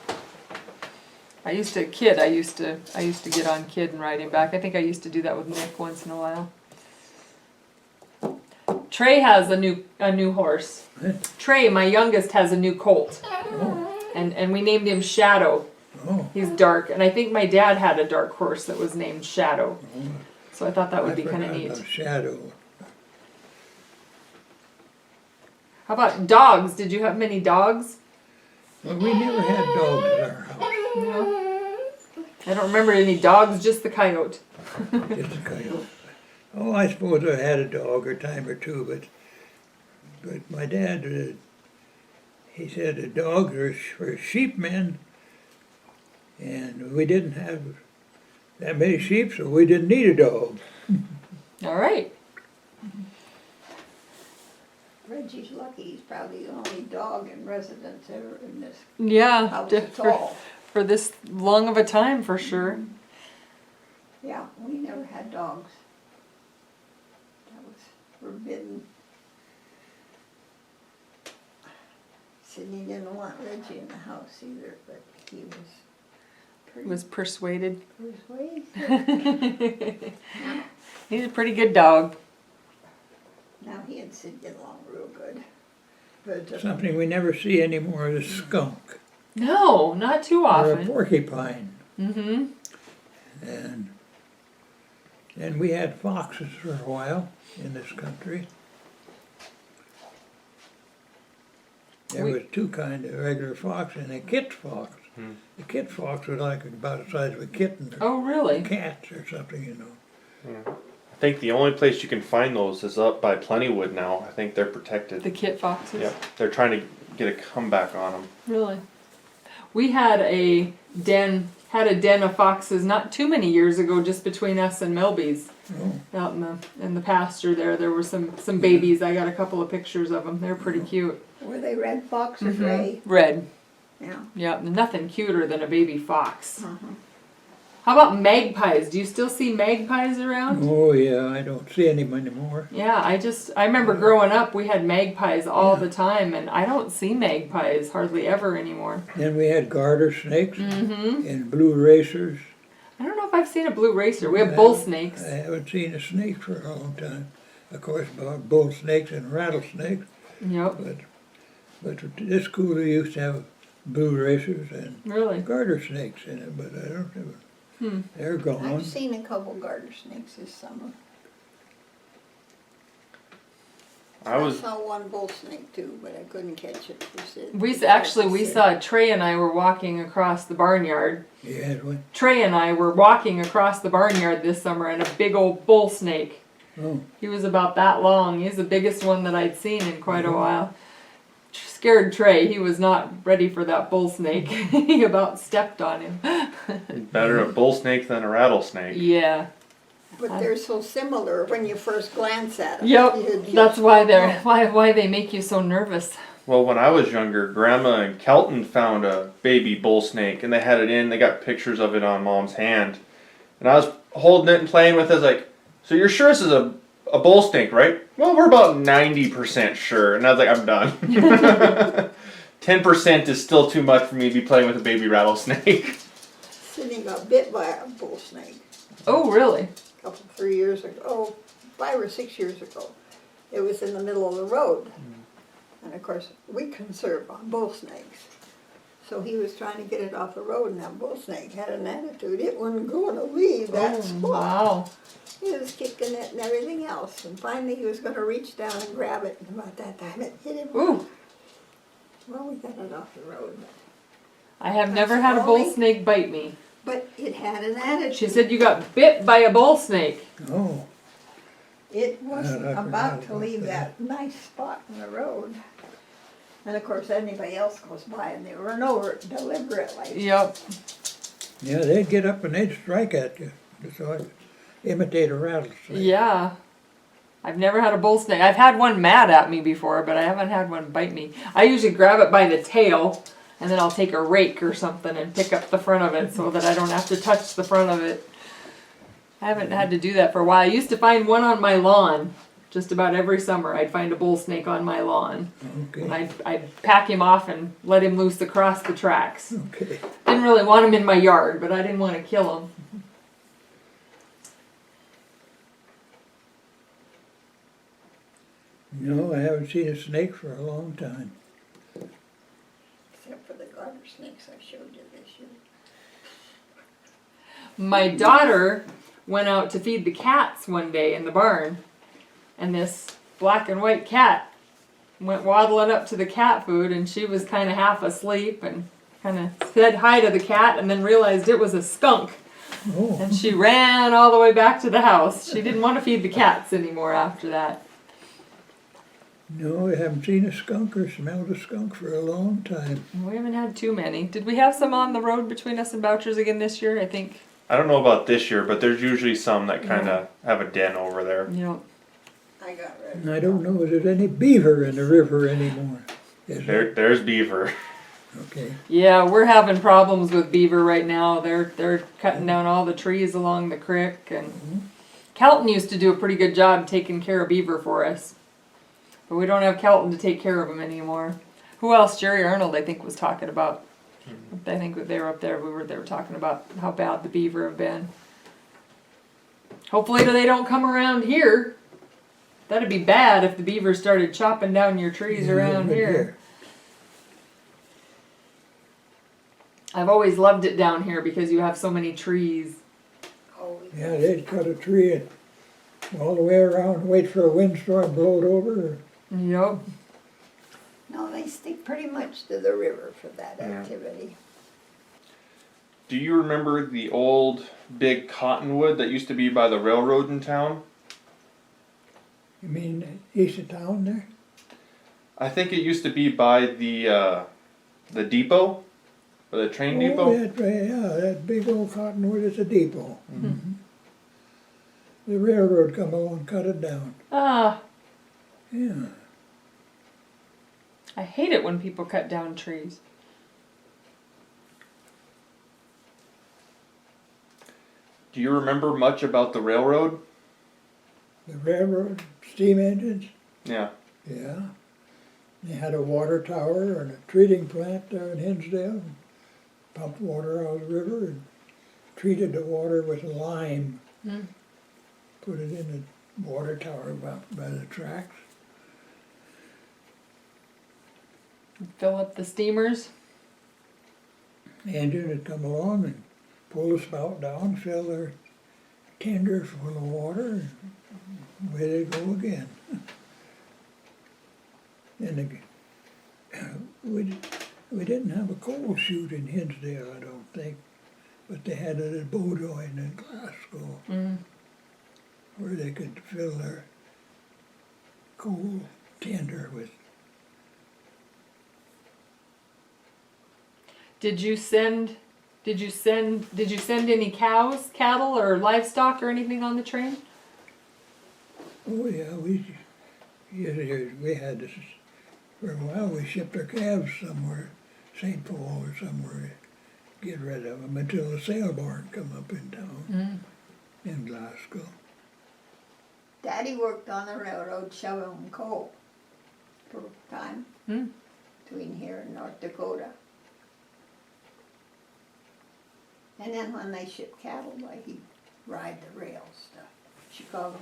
I used to get on Kid and ride him back. I think I used to do that with Nick once in a while. Trey has a new horse. Trey, my youngest, has a new colt. And we named him Shadow. Oh, He's dark, and I think my dad had a dark horse that was named Shadow. So I thought that would be kind of forgot neat. about Shadow. How about dogs? Did you have many dogs? Well, we never had dogs in our house. No. I don't remember any dogs, just the coyote. Just a coyote. Oh, I suppose I had a dog a time or two, but my dad, he said the dogs are for sheep men, and we didn't have that many sheep, so we didn't need a dog. All right. Reggie's lucky, he's probably the only dog in residence ever in this Yeah, house at for, all. for this long of a time, for sure. Yeah, we never had dogs. That was forbidden. Sydney didn't want Reggie in the house either, but he was pretty Was persuaded. persuasive. He's a pretty good dog. Now he and Sid get along real good. But Something we never see anymore is a skunk No, not too or a often. porcupine. Mm-hmm. And we had foxes for a while in this country. There was two kinds of regular fox and a kit fox. The kit fox was like about the size of a kitten or Oh, really? cats or something, you know. I think the only place you can find those is up by Plentywood now. I think they're protected. The kit foxes? Yep, they're trying to get a comeback on them. Really? We had a den of foxes not too many years ago, just between us and Melby's. Oh, Out in the pasture there were some babies. I got a couple of pictures of them. They're pretty cute. were they red fox or gray? Red. Yeah. Yeah, nothing cuter than a baby fox. Uh-huh. How about magpies? Do you still see magpies around? oh yeah, I don't see any anymore. Yeah, I remember growing up, we had magpies all the time, and I don't see magpies hardly ever anymore. Then we had garter snakes Mm-hmm. and blue racers. I don't know if I've seen a blue racer. We have bull snakes. I haven't seen a snake for a long time. Of course, bull snakes and rattlesnakes. Yep, But this school used to have blue racers and really. garter snakes in it, but I don't know. They're gone. I've seen a couple garter snakes this summer. I saw one bull snake too, but I couldn't catch it. We saw Trey and I were walking across the barnyard. You had one? Trey and I were walking across the barnyard this summer, and a big old bull snake. Oh, He was about that long. He's the biggest one that I'd seen in quite a while. Scared Trey. He was not ready for that bull snake. He about stepped on him. Better a bull snake than a rattlesnake. Yeah. But they're so similar when you first glance at them. Yep. That's why why they make you so nervous. Well, when I was younger, Grandma in Kelton found a baby bull snake, and they had it in. They got pictures of it on Mom's hand, and I was holding it and playing with it. I was like, "So you're sure this is a bull snake, right?" "Well, we're about 90% sure." And I was like, "I'm done." 10% is still too much for me to be playing with a baby rattlesnake. Cindy got bit by a bull snake. Oh, really? 3 years ago, 5 or 6 years ago. It was in the middle of the road. And of course, we conserve on bull snakes. So he was trying to get it off the road, and that bull snake had an attitude. It wasn't going to leave that spot. Wow. He was kicking it and everything else. And finally he was going to reach down and grab it. And about that time it hit him. Ooh. Well, we got it off the road. I have never had a bull snake bite me. But it had an attitude. She said you got bit by a bull snake. oh, It wasn't I forgot about to about leave that. that nice spot in the road. And of course, anybody else goes by and they run over it deliberately. Yep. yeah, they'd get up and they'd strike at you. So I'd imitate a rattlesnake. Yeah. I've never had a bull snake. I've had one mad at me before, but I haven't had one bite me. I usually grab it by the tail, and then I'll take a rake or something and pick up the front of it so that I don't have to touch the front of it. I haven't had to do that for a while. I used to find one on my lawn. Just about every summer I'd find a bull snake on my lawn. Okay. And I'd pack him off and let him loose across the tracks. Okay. Didn't really want him in my yard, but I didn't want to kill him. No, I haven't seen a snake for a long time. Except for the garter snakes I showed you this year. My daughter went out to feed the cats one day in the barn, and this black and white cat went waddling up to the cat food, and she was kind of half asleep and kind of said hi to the cat and then realized it was a skunk. Oh, And she ran all the way back to the house. She didn't want to feed the cats anymore after that. no, I haven't seen a skunk or smelled a skunk for a long time. We haven't had too many. Did we have some on the road between us and Boucher's again this year? I think. I don't know about this year, but there's usually some that kind of have a den over there. You know. I got rid of And I don't know if there's any beaver in the river anymore. Is there? There's beaver. Okay. Yeah, we're having problems with beaver right now. They're cutting down all the trees along the creek, and Kelton used to do a pretty good job taking care of beaver for us. But we don't have Kelton to take care of them anymore. Who else? Jerry Arnold, I think, was talking about. I think they were up there. They were talking about how bad the beaver have been. Hopefully they don't come around here. That'd be bad if the beaver started chopping down your trees Yeah, around right here. I've always loved it down here because you have so many trees. oh, Yeah, they'd cut a tree and all the way around, wait for a windstorm, blow it over. Yep. no, they stick pretty much to the river for that Yeah. activity. Do you remember the old big cottonwood that used to be by the railroad in town? You mean east of town there? I think it used to be by the depot, or the train Oh, depot. that big old cottonwood is a depot. The railroad come along and cut it down. Ah, Yeah. I hate it when people cut down trees. Do you remember much about the railroad? The railroad, steam engines, Yeah. yeah. They had a water tower and a treating plant there in Hinsdale. Pumped water out of the river and treated the water with lime. Put it in the water tower by the tracks. Fill up the steamers. The engine would come along and pull the spout down, fill their tender full of water, and away they go again. And we didn't have a coal chute in Hinsdale, I don't think, but they had it at Bowdoin in Glasgow, where they could fill their coal tender with. Did you send any cows, cattle, or livestock or anything on the train? Oh yeah, we had this, for a while we shipped our calves somewhere, St. Paul or somewhere, to get rid of them until the sail barn come up in town in Glasgow. Daddy worked on the railroad shoveling coal for a time between here and North Dakota. And then when they shipped cattle, like he'd ride the rail stuff, Chicago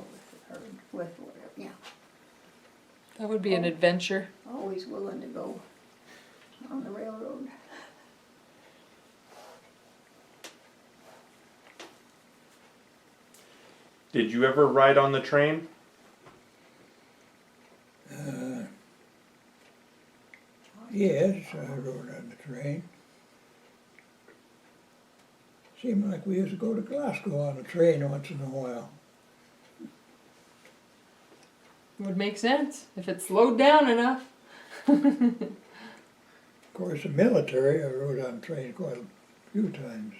with whatever, yeah. That would be an adventure. Always willing to go on the railroad. Did you ever ride on the train? Yes, I rode on the train. Seemed like we used to go to Glasgow on a train once in a while. Would make sense if it slowed down enough. Of course, the military, I rode on a train quite a few times.